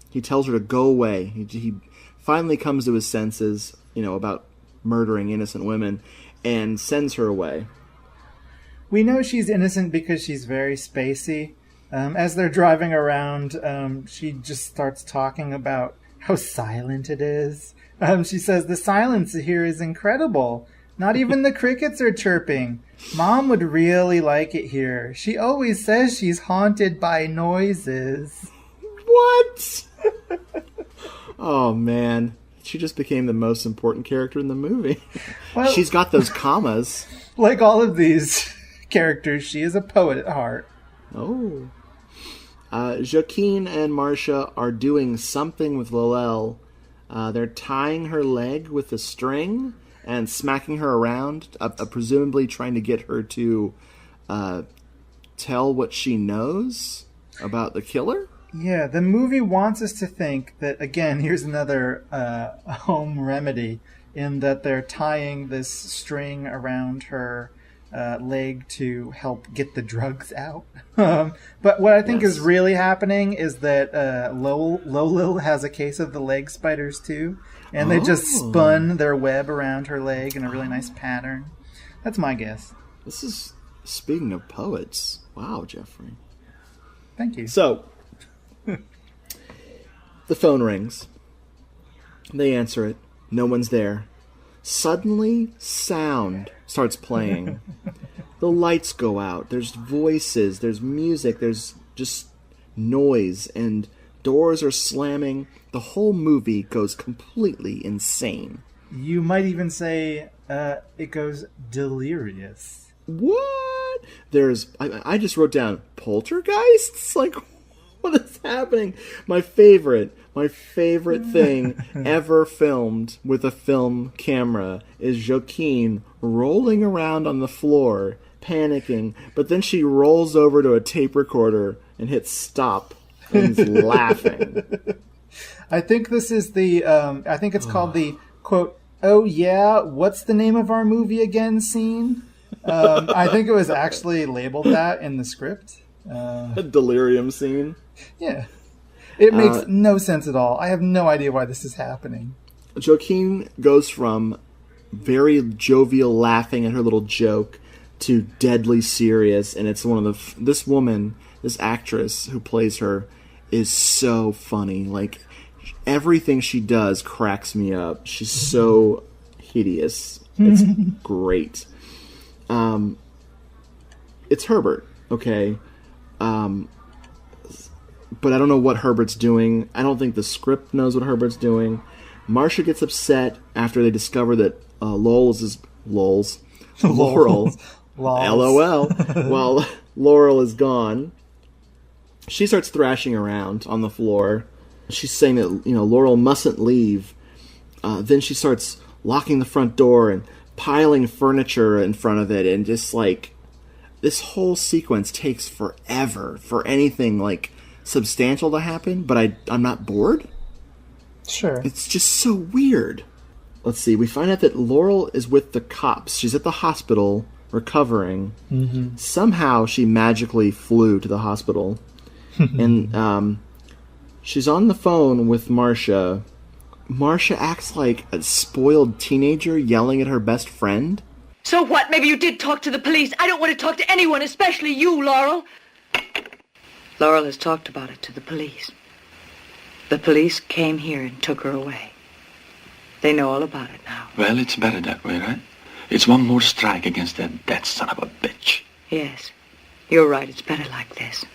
He tells her to go away. He finally comes to his senses, about murdering innocent women, and sends her away. We know she's innocent because she's very spacey. As they're driving around, she just starts talking about how silent it is. She says, "The silence here is incredible. Not even the crickets are chirping. Mom would really like it here. She always says she's haunted by noises." What? Oh, man. She just became the most important character in the movie. Well, she's got those commas. Like all of these characters, she is a poet at heart. Oh. Joaquin and Marcia are doing something with Lilel. They're tying her leg with a string and smacking her around, presumably trying to get her to tell what she knows about the killer? Yeah, the movie wants us to think that, again, here's another home remedy, in that they're tying this string around her leg to help get the drugs out. But what I think is really happening is that Lolil has a case of the leg spiders too, and they just spun their web around her leg in a really nice pattern. That's my guess. This is, speaking of poets, wow, Jeffrey. Thank you. So, the phone rings. They answer it. No one's there. Suddenly, sound starts playing. The lights go out. There's voices. There's music. There's just noise. And doors are slamming. The whole movie goes completely insane. You might even say it goes delirious. What? I just wrote down poltergeists? Like, what is happening? My favorite thing ever filmed with a film camera is Joaquin rolling around on the floor, panicking, but then she rolls over to a tape recorder and hits stop, and he's laughing. I think this is I think it's called the, quote, "Oh yeah, what's the name of our movie again" scene. I think it was actually labeled that in the script. A delirium scene. Yeah. It makes no sense at all. I have no idea why this is happening. Joaquin goes from very jovial laughing at her little joke to deadly serious, and it's one of this woman, this actress who plays her, is so funny. Like, everything she does cracks me up. She's so hideous. It's great. It's Herbert, okay? But I don't know what Herbert's doing. I don't think the script knows what Herbert's doing. Marcia gets upset after they discover that Laurel, LOL, while Laurel is gone. She starts thrashing around on the floor. She's saying that, Laurel mustn't leave. Then she starts locking the front door and piling furniture in front of it, and just like, this whole sequence takes forever for anything like substantial to happen, but I'm not bored. Sure. It's just so weird. Let's see, we find out that Laurel is with the cops. She's at the hospital recovering. Mm-hmm. Somehow she magically flew to the hospital. And she's on the phone with Marcia. Marcia acts like a spoiled teenager yelling at her best friend. So what? Maybe you did talk to the police. I don't want to talk to anyone, especially you, Laurel. Laurel has talked about it to the police. The police came here and took her away. They know all about it now. Well, it's better that way, right? It's one more strike against that son of a bitch. Yes, you're right. It's better like this.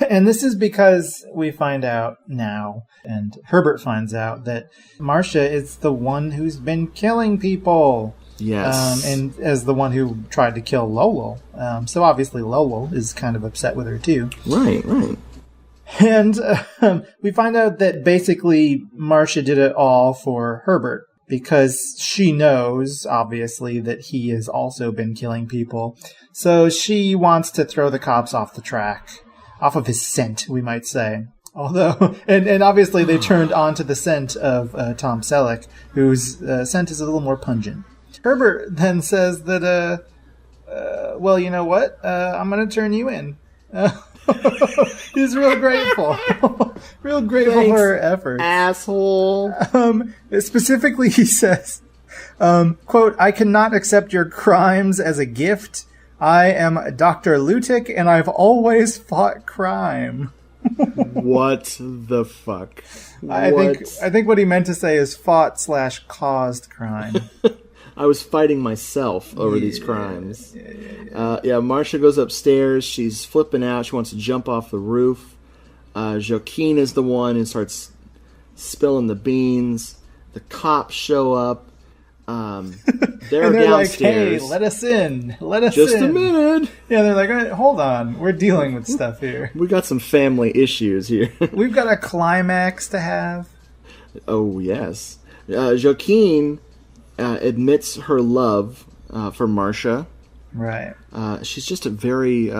And this is because we find out now, and Herbert finds out, that Marcia is the one who's been killing people. Yes. And as the one who tried to kill Lolo. So obviously Lolo is kind of upset with her too. Right. And we find out that basically Marcia did it all for Herbert, because she knows, obviously, that he has also been killing people. So she wants to throw the cops off the track. Off of his scent, we might say. Although, and obviously they turned onto the scent of Tom Selleck, whose scent is a little more pungent. Herbert then says that, well, you know what? I'm going to turn you in. He's real grateful. Real grateful for her efforts. Asshole. Specifically, he says, quote, "I cannot accept your crimes as a gift. I am Dr. Lutic, and I've always fought crime." What the fuck? I think what he meant to say is fought/caused crime. I was fighting myself over these crimes. Marcia goes upstairs. She's flipping out. She wants to jump off the roof. Joaquin is the one who starts spilling the beans. The cops show up. They're downstairs. Like, "Hey, let us in. Just a minute." Yeah, they're like, "Hold on. We're dealing with stuff here. We got some family issues here." We've got a climax to have." Oh, yes. Joaquin admits her love for Marcia. Right. She's just a very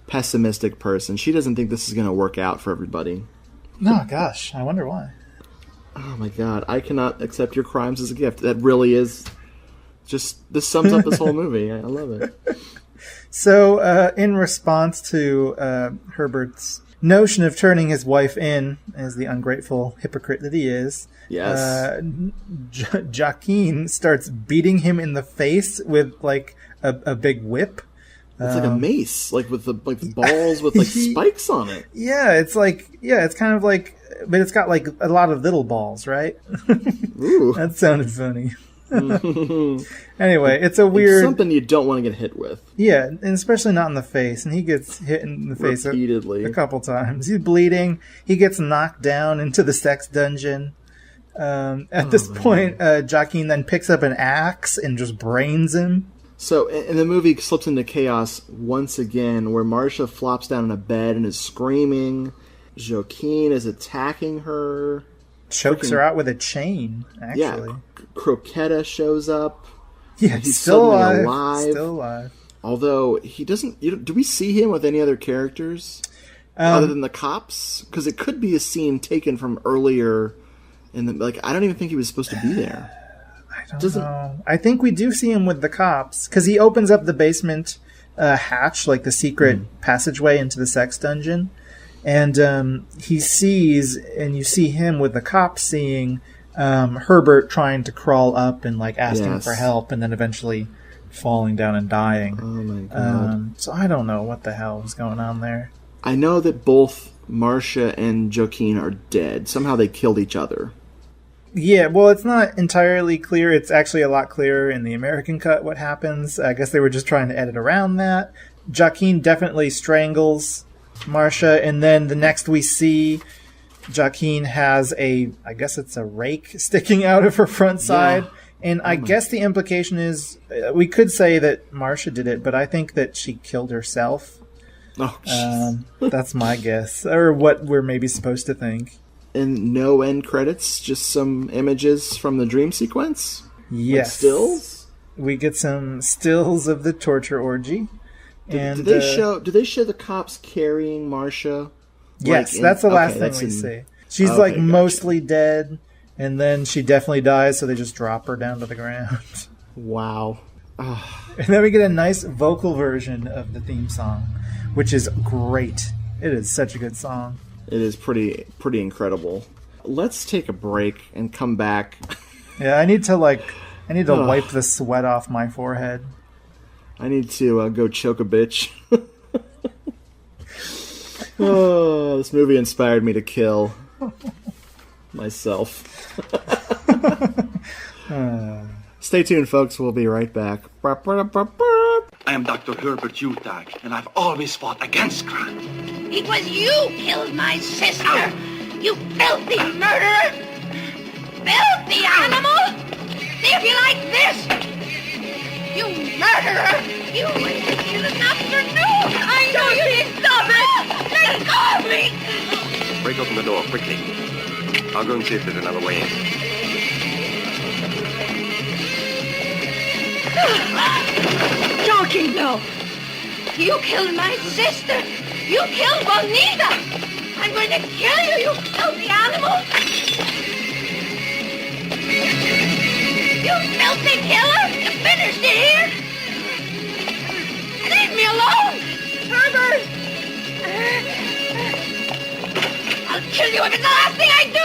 pessimistic person. She doesn't think this is going to work out for everybody. No, gosh. I wonder why. Oh my god, I cannot accept your crimes as a gift. That really is just, this sums up this whole movie. I love it. So, in response to Herbert's notion of turning his wife in, as the ungrateful hypocrite that he is, yes, Joaquin starts beating him in the face with, like, a big whip. It's like a mace, like with the balls with like spikes on it. Yeah, it's kind of like, but it's got like a lot of little balls, right? Ooh, that sounded funny. Anyway, it's a weird, it's something you don't want to get hit with. Yeah, and especially not in the face. And he gets hit in the face repeatedly, a couple times. He's bleeding. He gets knocked down into the sex dungeon. At this point, Joaquin then picks up an axe and just brains him. So, and the movie slips into chaos once again, where Marcia flops down in a bed and is screaming. Joaquin is attacking her. Chokes her out with a chain, actually. Yeah, Croquetta shows up. Yeah, he's still alive. Still alive. Although, he doesn't... do we see him with any other characters? Other than the cops? Because it could be a scene taken from earlier in the... Like, I don't even think he was supposed to be there. I don't know. I think we do see him with the cops, because he opens up the basement hatch, like the secret passageway into the sex dungeon, And he sees, and you see him with the cop seeing Herbert trying to crawl up and like asking for help, and then eventually falling down and dying. Oh my god. So I don't know what the hell was going on there. I know that both Marcia and Joaquin are dead. Somehow they killed each other. Yeah, well, it's not entirely clear. It's actually a lot clearer in the American cut what happens. I guess they were just trying to edit around that. Joaquin definitely strangles Marcia, and then the next we see, Joaquin has I guess it's a rake sticking out of her front side. And I guess the implication is, we could say that Marcia did it, but I think that she killed herself. Oh, that's my guess, or what we're maybe supposed to think. And no end credits, just some images from the dream sequence? Yes. Like stills? We get some stills of the torture orgy. Do they show the cops carrying Marcia? Yes, that's the last thing we see. She's mostly dead, and then she definitely dies, so they just drop her down to the ground. Wow. And then we get a nice vocal version of the theme song, which is great. It is such a good song. It is pretty incredible. Let's take a break and come back. Yeah, I need to wipe the sweat off my forehead. I need to go choke a bitch. Oh, this movie inspired me to kill myself. Stay tuned, folks. We'll be right back. I am Dr. Herbert Utag, and I've always fought against crime. It was you killed my sister! You filthy murderer! Filthy animal! See if you like this! You murderer! You waited till this afternoon! I know you didn't stop it! Let go of me! Break open the door, quickly. I'll go and see if there's another way in. Joking, no! You killed my sister! You killed Bonita! I'm going to kill you, you filthy animal! You filthy killer! You finished it here! Leave me alone! Herbert! I'll kill you if it's the last thing I do!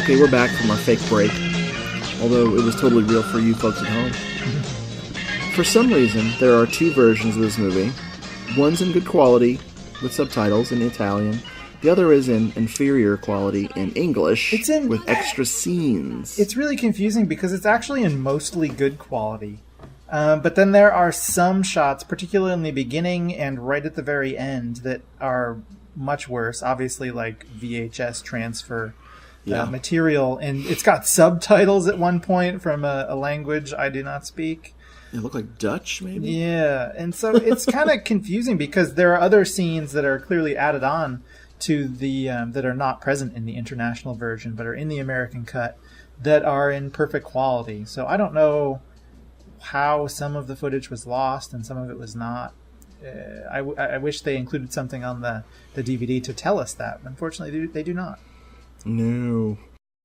Okay, we're back from our fake break, although it was totally real for you folks at home. For some reason, there are two versions of this movie. One's in good quality, with subtitles in Italian. The other is in inferior quality in English, with extra scenes. It's really confusing because it's actually in mostly good quality. But then there are some shots, particularly in the beginning and right at the very end, that are much worse. Obviously, like VHS transfer material. And it's got subtitles at one point from a language I do not speak. It looked like Dutch, maybe? Yeah, and so it's kind of confusing because there are other scenes that are clearly added on to the that are not present in the international version, but are in the American cut, that are in perfect quality. So I don't know how some of the footage was lost and some of it was not. I wish they included something on the DVD to tell us that. Unfortunately, they do not. No.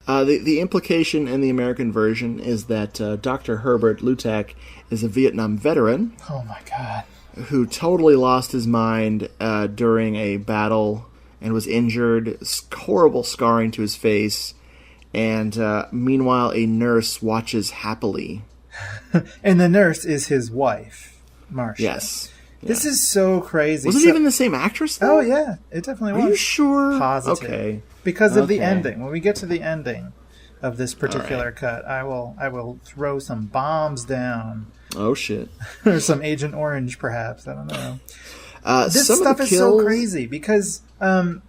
The implication in the American version is that Dr. Herbert Lutak is a Vietnam veteran. Oh my God. Who totally lost his mind during a battle and was injured, horrible scarring to his face, and meanwhile a nurse watches happily. And the nurse is his wife, Marcia. Yes. This is so crazy. Was it even the same actress, though? Oh, yeah. It definitely was. Are you sure? Positive. Okay. Because of the ending. When we get to the ending of this particular cut, I will throw some bombs down. Oh, shit. Or some Agent Orange, perhaps. I don't know. This some stuff of the is kills... so crazy because the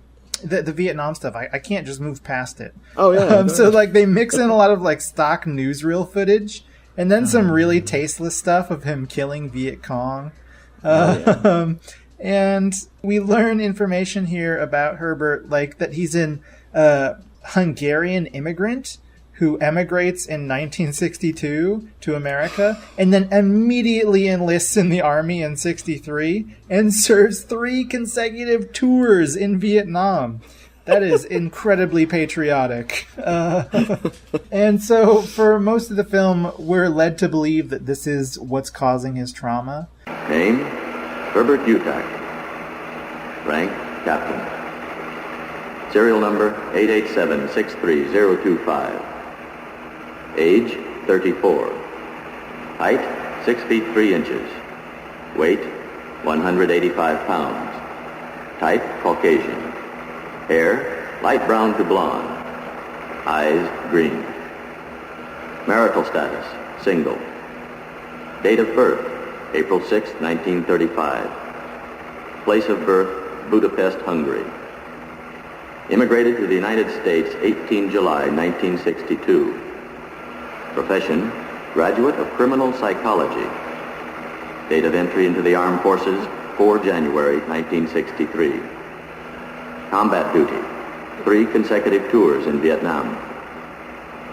Vietnam stuff, I can't just move past it. Oh, yeah. So, like, they mix in a lot of, like, stock newsreel footage and then some really tasteless stuff of him killing Viet Cong. And we learn information here about Herbert, like that he's an Hungarian immigrant who emigrates in 1962 to America and then immediately enlists in the army in 63 and serves 3 consecutive tours in Vietnam. That is incredibly patriotic. And so for most of the film, we're led to believe that this is what's causing his trauma. Name, Herbert Utak. Rank, Captain. Serial number, 887-63025. Age, 34. Height, 6 feet 3 inches. Weight, 185 pounds. Type, Caucasian. Hair, light brown to blonde. Eyes, green. Marital status, single. Date of birth, April 6, 1935. Place of birth, Budapest, Hungary. Immigrated to the United States 18 July 1962. Profession, graduate of criminal psychology. Date of entry into the armed forces, 4 January 1963. Combat duty, 3 consecutive tours in Vietnam.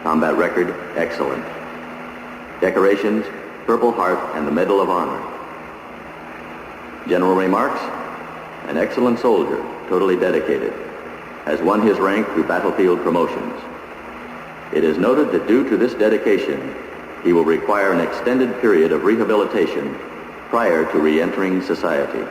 Combat record, excellent. Decorations, Purple Heart and the Medal of Honor. General remarks, an excellent soldier, totally dedicated. Has won his rank through battlefield promotions. It is noted that due to this dedication, he will require an extended period of rehabilitation prior to re-entering society.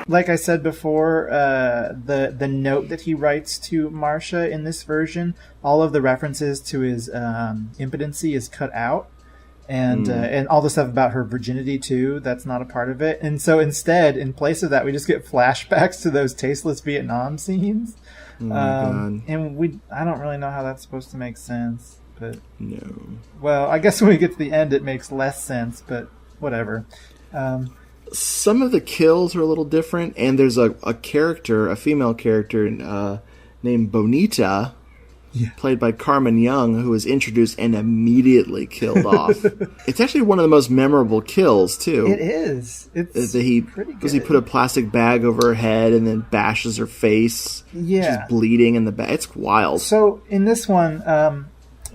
Like I said before, the note that he writes to Marcia in this version, all of the references to his impotency is cut out. And all the stuff about her virginity, too, that's not a part of it. And so instead, in place of that, we just get flashbacks to those tasteless Vietnam scenes. Oh my God. And I don't really know how that's supposed to make sense. But No. well, I guess when we get to the end, it makes less sense, but whatever. Some of the kills are a little different, and there's a character, a female character named Bonita, played by Carmen Young, who was introduced and immediately killed off. It's actually one of the most memorable kills, too. It is. It's pretty good. Because he put a plastic bag over her head and then bashes her face. Yeah. She's bleeding in the back. It's wild. So, in this one,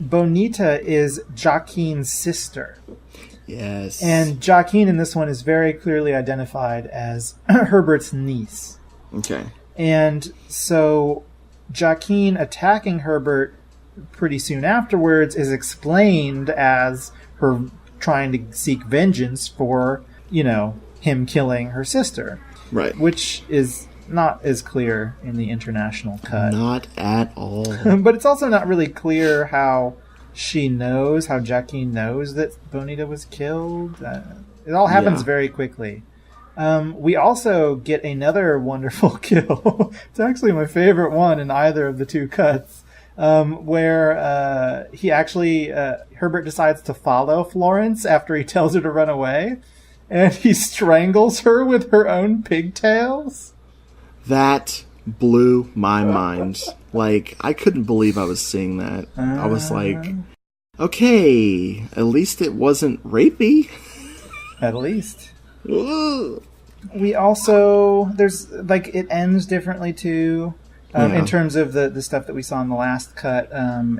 Bonita is Joaquin's sister. Yes. And Joaquin in this one is very clearly identified as Herbert's niece. Okay. And so Joaquin attacking Herbert pretty soon afterwards is explained as her trying to seek vengeance for, him killing her sister. Right. Which is not as clear in the international cut. Not at all. But it's also not really clear how Joaquin knows that Bonita was killed. It all happens very quickly. We also get another wonderful kill. It's actually my favorite one in either of the two cuts, where Herbert decides to follow Florence after he tells her to run away, and he strangles her with her own pigtails. That blew my mind. Like, I couldn't believe I was seeing that. I was like, okay, at least it wasn't rapey. At least. Ugh. We also, it ends differently too, in terms of the stuff that we saw in the last cut.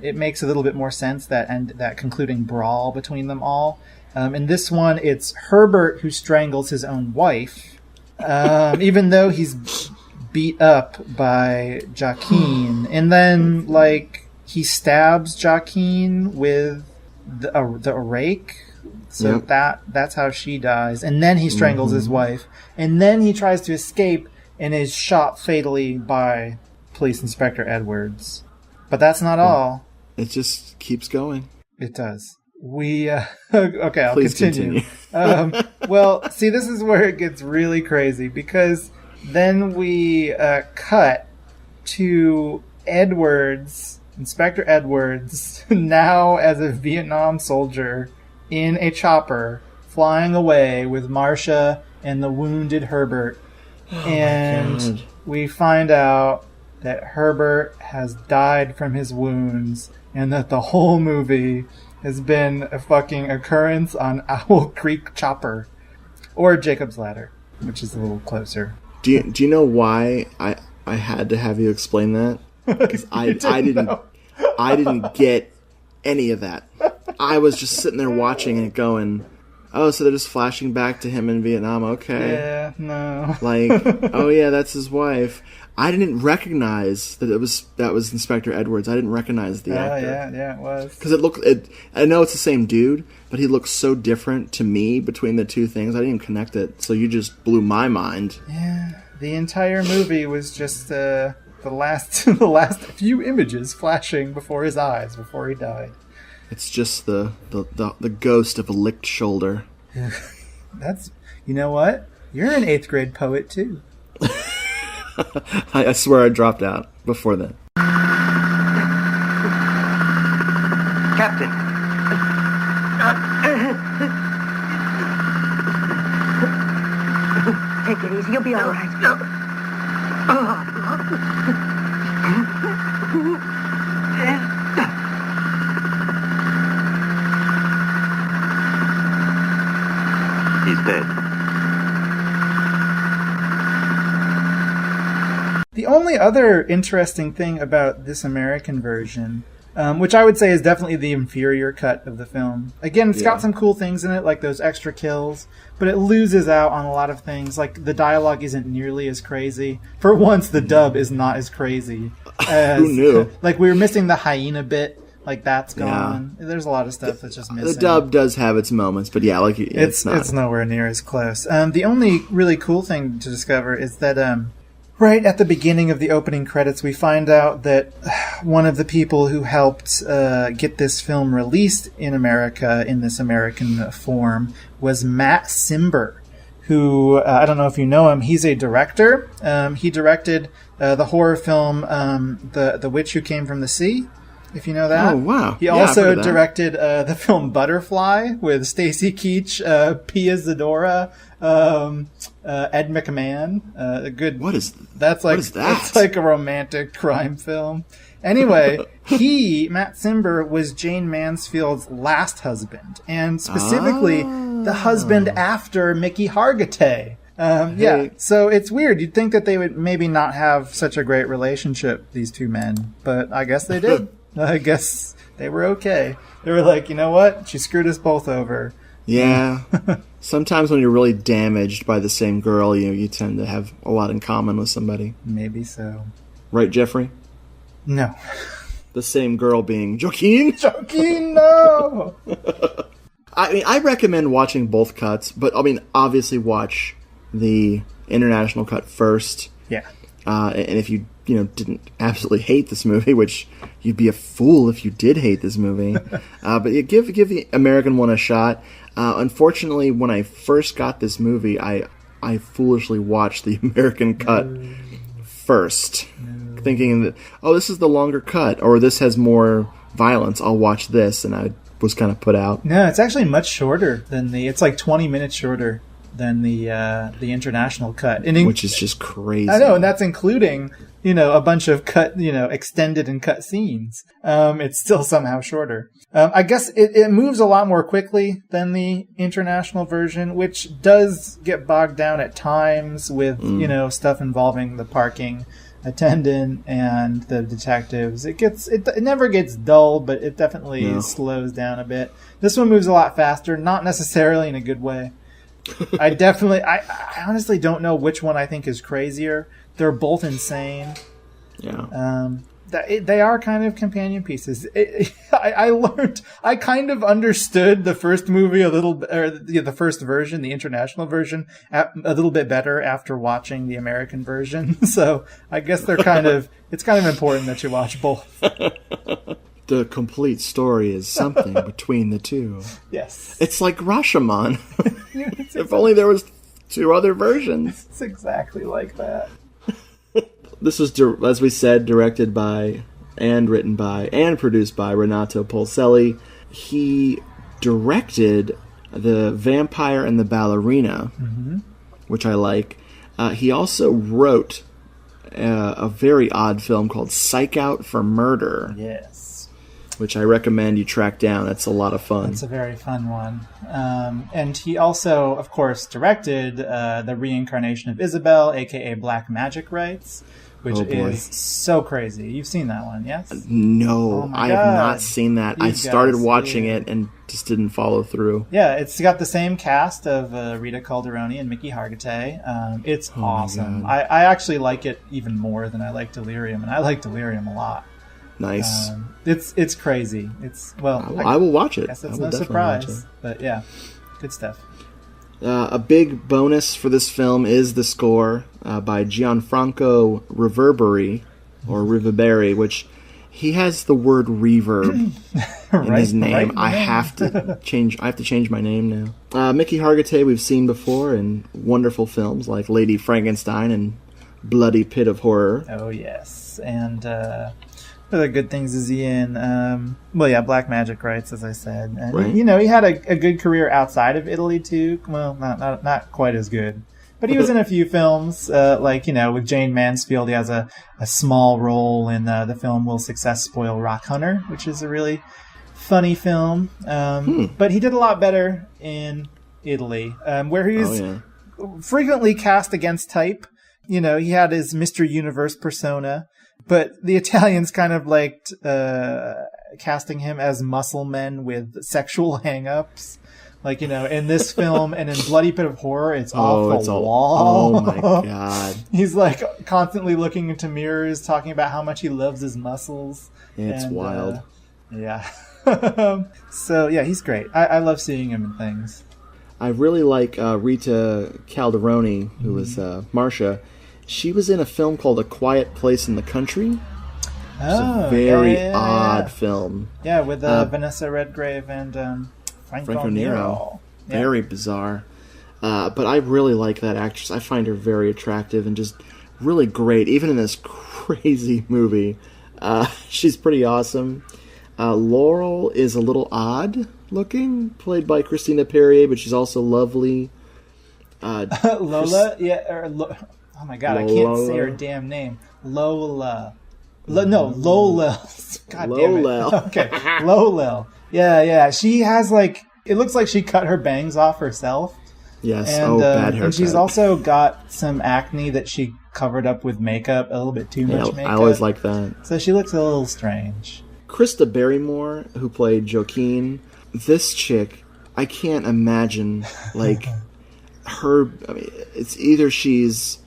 It makes a little bit more sense, that concluding brawl between them all. In this one, it's Herbert who strangles his own wife, even though he's beat up by Joaquin. And then, he stabs Joaquin with a rake. So that's how she dies. And then he strangles his wife. And then he tries to escape and is shot fatally by Police Inspector Edwards. But that's not all. It just keeps going. It does. Okay, I'll Please continue. Well, see, this is where it gets really crazy, because then we cut to Edwards, Inspector Edwards, now as a Vietnam soldier in a chopper, flying away with Marcia and the wounded Herbert. And we find out that Herbert has died from his wounds, and that the whole movie has been a fucking occurrence on Owl Creek Chopper. Or Jacob's Ladder, which is a little closer. Do you know why I had to have you explain that? Because I didn't get any of that. I was just sitting there watching it going, oh, so they're just flashing back to him in Vietnam, okay. Yeah, no. Like, oh yeah, that's his wife. I didn't recognize that was Inspector Edwards. I didn't recognize the actor. Yeah, it was. Because I know it's the same dude, but he looks so different to me between the two things. I didn't even connect it, so you just blew my mind. Yeah, the entire movie was just the last few images flashing before his eyes before he died. It's just the ghost of a licked shoulder. That's, you know what? You're an 8th grade poet too. I swear I dropped out before then. Captain. Take it easy. You'll be all right. He's dead. The only other interesting thing about this American version, which I would say is definitely the inferior cut of the film. Again, it's got some cool things in it, like those extra kills, but it loses out on a lot of things. Like, the dialogue isn't nearly as crazy. For once, the dub is not as crazy as... Who knew? Like, we were missing the hyena bit. Like, that's gone. Yeah. There's a lot of stuff that's just missing. The dub does have its moments, but yeah, like it's not. It's nowhere near as close. The only really cool thing to discover is that right at the beginning of the opening credits, we find out that one of the people who helped get this film released in America in this American form was Matt Cimber, who, I don't know if you know him, he's a director. He directed the horror film The Witch Who Came from the Sea, if you know that. Oh, wow. He also directed the film Butterfly with Stacy Keach, Pia Zadora, Ed McMahon. What is that? That's like a romantic crime film. Anyway, Matt Cimber, was Jane Mansfield's last husband, and specifically the husband after Mickey Hargitay. Yeah, so it's weird. You'd think that they would maybe not have such a great relationship, these two men, but I guess they did. I guess they were okay. They were like, you know what? She screwed us both over. Yeah. Sometimes when you're really damaged by the same girl, you tend to have a lot in common with somebody. Maybe so. Right, Jeffrey? No. The same girl being Joaquin? Joaquin, no! I mean, I recommend watching both cuts, but I mean, obviously watch the international cut first. Yeah. And if you didn't absolutely hate this movie, which you'd be a fool if you did hate this movie, but give the American one a shot. Unfortunately, when I first got this movie, I foolishly watched the American cut first, thinking that, oh, this is the longer cut, or this has more violence, I'll watch this, and I was kind of put out. No, it's actually much shorter than it's like 20 minutes shorter than the international cut, which is just crazy. I know, and that's including a bunch of extended and cut scenes. It's still somehow shorter. I guess it moves a lot more quickly than the international version, which does get bogged down at times with stuff involving the parking attendant and the detectives. It never gets dull, but it definitely slows down a bit. This one moves a lot faster, not necessarily in a good way. I honestly don't know which one I think is crazier. They're both insane. Yeah. They are kind of companion pieces. I kind of understood the first movie the first version, the international version, a little bit better after watching the American version. So I guess it's kind of important that you watch both. The complete story is something between the two. Yes. It's like Rashomon. If only there was 2 other versions. It's exactly like that. This was, as we said, directed by and written by and produced by Renato Polselli. He directed The Vampire and the Ballerina, which I like. He also wrote a very odd film called Psych Out for Murder. Yes. Which I recommend you track down. It's a lot of fun. It's a very fun one. And he also, of course, directed the reincarnation of Isabel, a.k.a. Black Magic Rites, which is so crazy. You've seen that one, yes? No, Oh my I God. have not seen that. I started watching it and just didn't follow through. Yeah, it's got the same cast of Rita Calderoni and Mickey Hargitay. It's awesome. I actually like it even more than I like Delirium, and I like Delirium a lot. Nice. It's crazy. I will watch it. I guess I it's will no definitely watch surprise. it. But yeah, good stuff. A big bonus for this film is the score by Gianfranco Reverberi, which he has the word reverb in his name. I have to change my name now. Mickey Hargitay we've seen before in wonderful films like Lady Frankenstein and Bloody Pit of Horror. Oh yes, and what other good things is he in? Black Magic Rites, as I said. And, right. He had a good career outside of Italy too. Well, not quite as good. But he was in a few films, with Jane Mansfield. He has a small role in the film Will Success Spoil Rock Hunter, which is a really funny film. But he did a lot better in Italy, where he was frequently cast against type. He had his Mr. Universe persona. But the Italians kind of liked casting him as muscle men with sexual hang-ups. In this film and in Bloody Pit of Horror, it's off the wall. Oh, my God. He's, constantly looking into mirrors, talking about how much he loves his muscles. It's wild. Yeah. So, yeah, he's great. I love seeing him in things. I really like Rita Calderoni, who was Marcia. She was in a film called A Quiet Place in the Country. It's a very odd film. Yeah, with Vanessa Redgrave and Franco Nero. Yeah. Very bizarre. But I really like that actress. I find her very attractive and just really great, even in this crazy movie. She's pretty awesome. Laurel is a little odd looking, played by Christina Perrier, but she's also lovely. Lola? Oh my God, I can't say her damn name. Lola. Lola. God damn it. Okay, Lola. Yeah. She has it looks like she cut her bangs off herself. Yes, and, bad haircut. And she's also got some acne that she covered up with makeup, a little bit too much makeup. I always like that. So she looks a little strange. Krista Barrymore, who played Joaquin, this chick, I can't imagine, her, it's either she's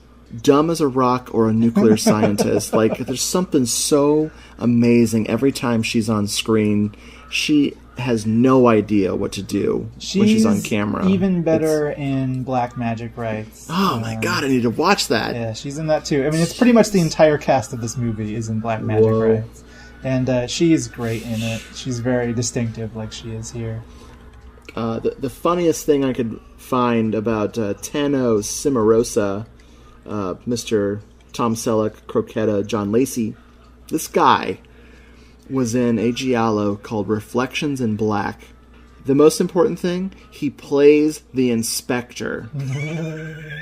dumb as a rock or a nuclear scientist. There's something so amazing every time she's on screen. She has no idea what to do when she's on camera. Even better in Black Magic Rites. Oh my God, I need to watch that. Yeah, she's in that too. It's pretty much the entire cast of this movie is in Black Magic Rites. And she's great in it. She's very distinctive like she is here. The funniest thing I could find about Tano Cimarosa, Mr. Tom Selleck, Croquetta, John Lacey, this guy was in a giallo called Reflections in Black. The most important thing, he plays the inspector.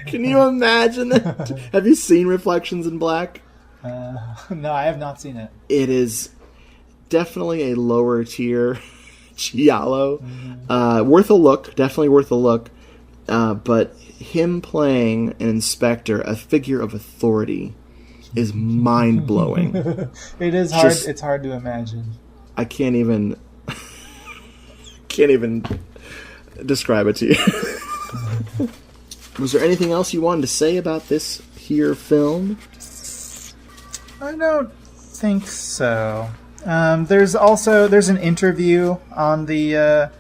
Can you imagine that? Have you seen Reflections in Black? No, I have not seen it. It is definitely a lower tier giallo. Worth a look, definitely worth a look. But him playing an inspector, a figure of authority, is mind-blowing. It is hard. It's hard to imagine. I can't even describe it to you. Was there anything else you wanted to say about this here film? I don't think so. There's an interview on the a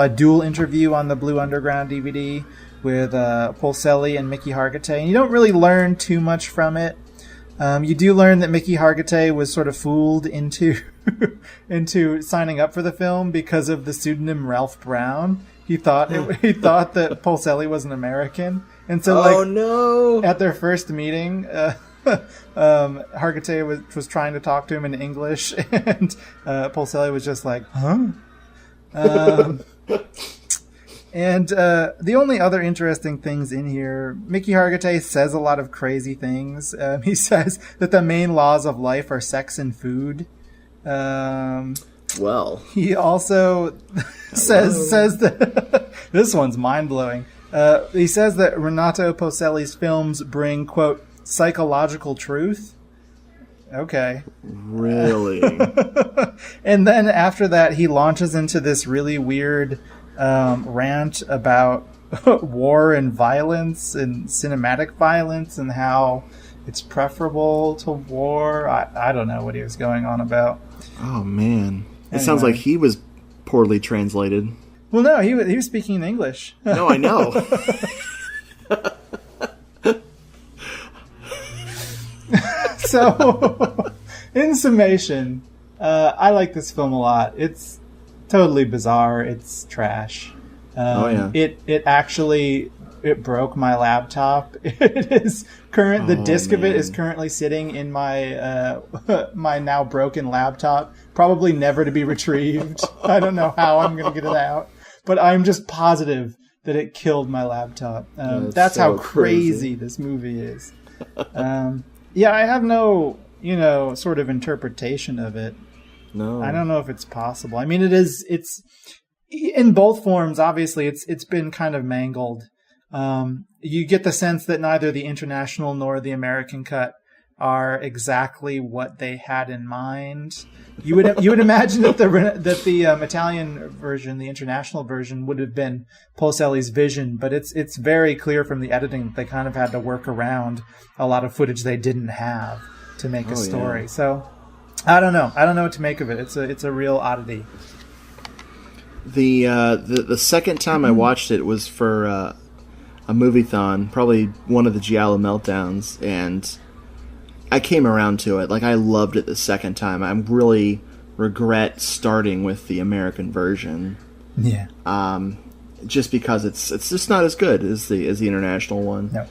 dual interview on the Blue Underground DVD with Polselli and Mickey Hargitay, and you don't really learn too much from it. You do learn that Mickey Hargitay was sort of fooled into signing up for the film because of the pseudonym Ralph Brown. He thought that Polselli was an American, and so no! At their first meeting, Hargitay was trying to talk to him in English, and Polselli was just like, huh? And the only other interesting things in here, Mickey Hargitay says a lot of crazy things. He says that the main laws of life are sex and food. Well, he also says that this one's mind-blowing. He says that Renato Polselli's films bring, quote, psychological truth. Okay. Really? And then after that, he launches into this really weird rant about war and violence and cinematic violence and how it's preferable to war. I don't know what he was going on about. Oh, man. It sounds like he was poorly translated. Well, no, he was speaking in English. No, I know. So, in summation, I like this film a lot. It's totally bizarre. It's trash. It actually broke my laptop. It is current. The disc of it is currently sitting in my my now broken laptop, probably never to be retrieved. I don't know how I'm going to get it out, but I'm just positive that it killed my laptop. That's so how crazy this movie is. Yeah, I have no, sort of interpretation of it. No. I don't know if it's possible. I mean, it's in both forms, obviously, it's been kind of mangled. You get the sense that neither the international nor the American cut are exactly what they had in mind. You would imagine that the Italian version, the international version, would have been Polselli's vision, but it's very clear from the editing that they kind of had to work around a lot of footage they didn't have to make a story. Yeah. So I don't know what to make of it. It's a real oddity. The second time I watched it was for a Moviethon, probably one of the giallo meltdowns, and I came around to it. Like, I loved it the second time. I really regret starting with the American version. Yeah. Just because it's just not as good as the international one. No.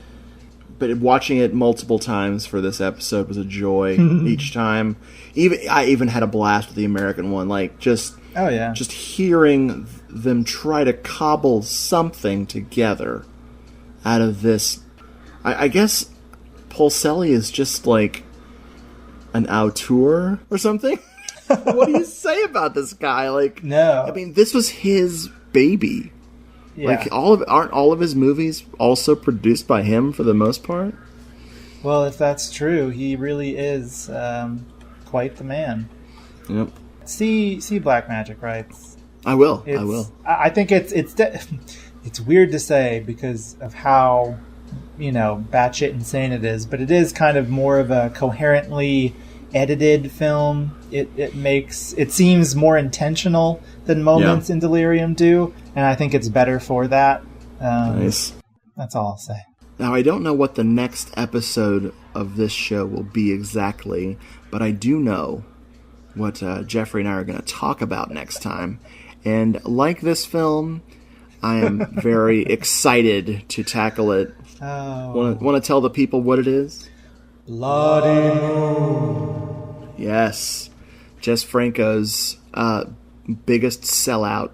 But watching it multiple times for this episode was a joy each time. I even had a blast with the American one. Like, just hearing them try to cobble something together out of this. I guess Polselli is just like an auteur or something. What do you say about this guy? Like, no. I mean, this was his baby. Yeah. Like, aren't all of his movies also produced by him for the most part? Well, if that's true, he really is quite the man. Yep. See Black Magic, right? I will. I think it's weird to say because of how batshit insane it is, but it is kind of more of a coherently edited film. It seems more intentional than moments in Delirium do, and I think it's better for that. Nice. That's all I'll say. Now, I don't know what the next episode of this show will be exactly, but I do know what Jeffrey and I are going to talk about next time. And like this film, I am very excited to tackle it. Oh. Want to tell the people what it is? Bloody Moon. Yes. Jess Franco's biggest sellout.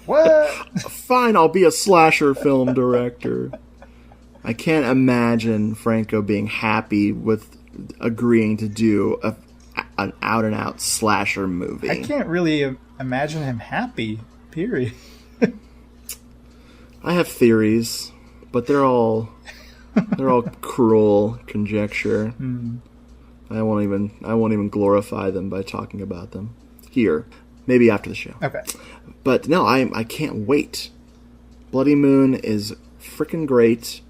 What? Fine, I'll be a slasher film director. I can't imagine Franco being happy with agreeing to do an out-and-out slasher movie. I can't really imagine him happy, period. I have theories, but they're all cruel conjecture. I won't even glorify them by talking about them here. Maybe after the show. Okay. But no, I can't wait. Bloody Moon is freaking great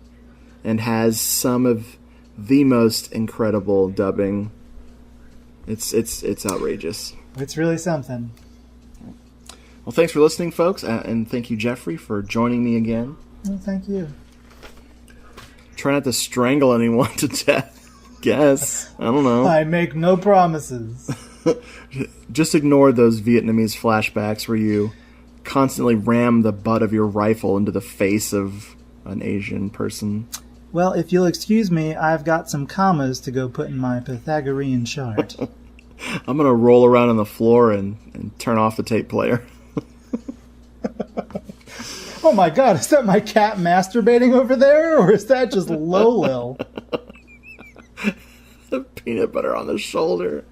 and has some of the most incredible dubbing. It's outrageous. It's really something. Well, thanks for listening, folks, and thank you, Jeffrey, for joining me again. Well, thank you. Try not to strangle anyone to death, guess. I don't know. I make no promises. Just ignore those Vietnamese flashbacks where you constantly ram the butt of your rifle into the face of an Asian person. Well, if you'll excuse me, I've got some commas to go put in my Pythagorean chart. I'm going to roll around on the floor and turn off the tape player. Oh my god, is that my cat masturbating over there, or is that just Lolil? Peanut butter on the shoulder.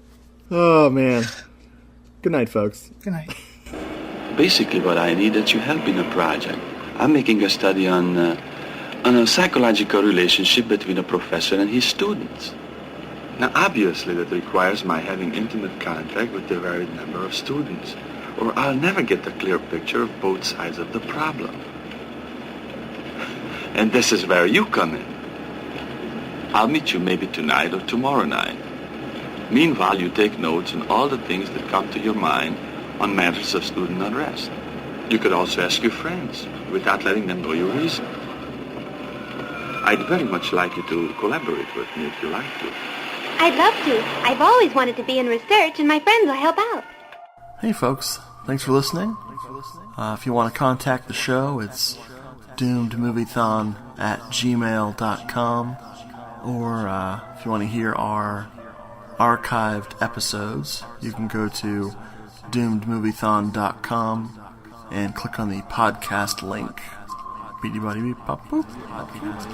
Oh, man. Good night, folks. Good night. Basically what I need is your help in a project. I'm making a study on a psychological relationship between a professor and his students. Now, obviously, that requires my having intimate contact with the varied number of students, or I'll never get a clear picture of both sides of the problem. And this is where you come in. I'll meet you maybe tonight or tomorrow night. Meanwhile, you take notes on all the things that come to your mind on matters of student unrest. You could also ask your friends without letting them know your reason. I'd very much like you to collaborate with me if you like to. I'd love to. I've always wanted to be in research, and my friends will help out. Hey, folks. Thanks for listening. If you want to contact the show, it's doomedmoviethon@gmail.com. Or if you want to hear our archived episodes, you can go to doomedmoviethon.com and click on the podcast link. Beady body beep pop boop podcast.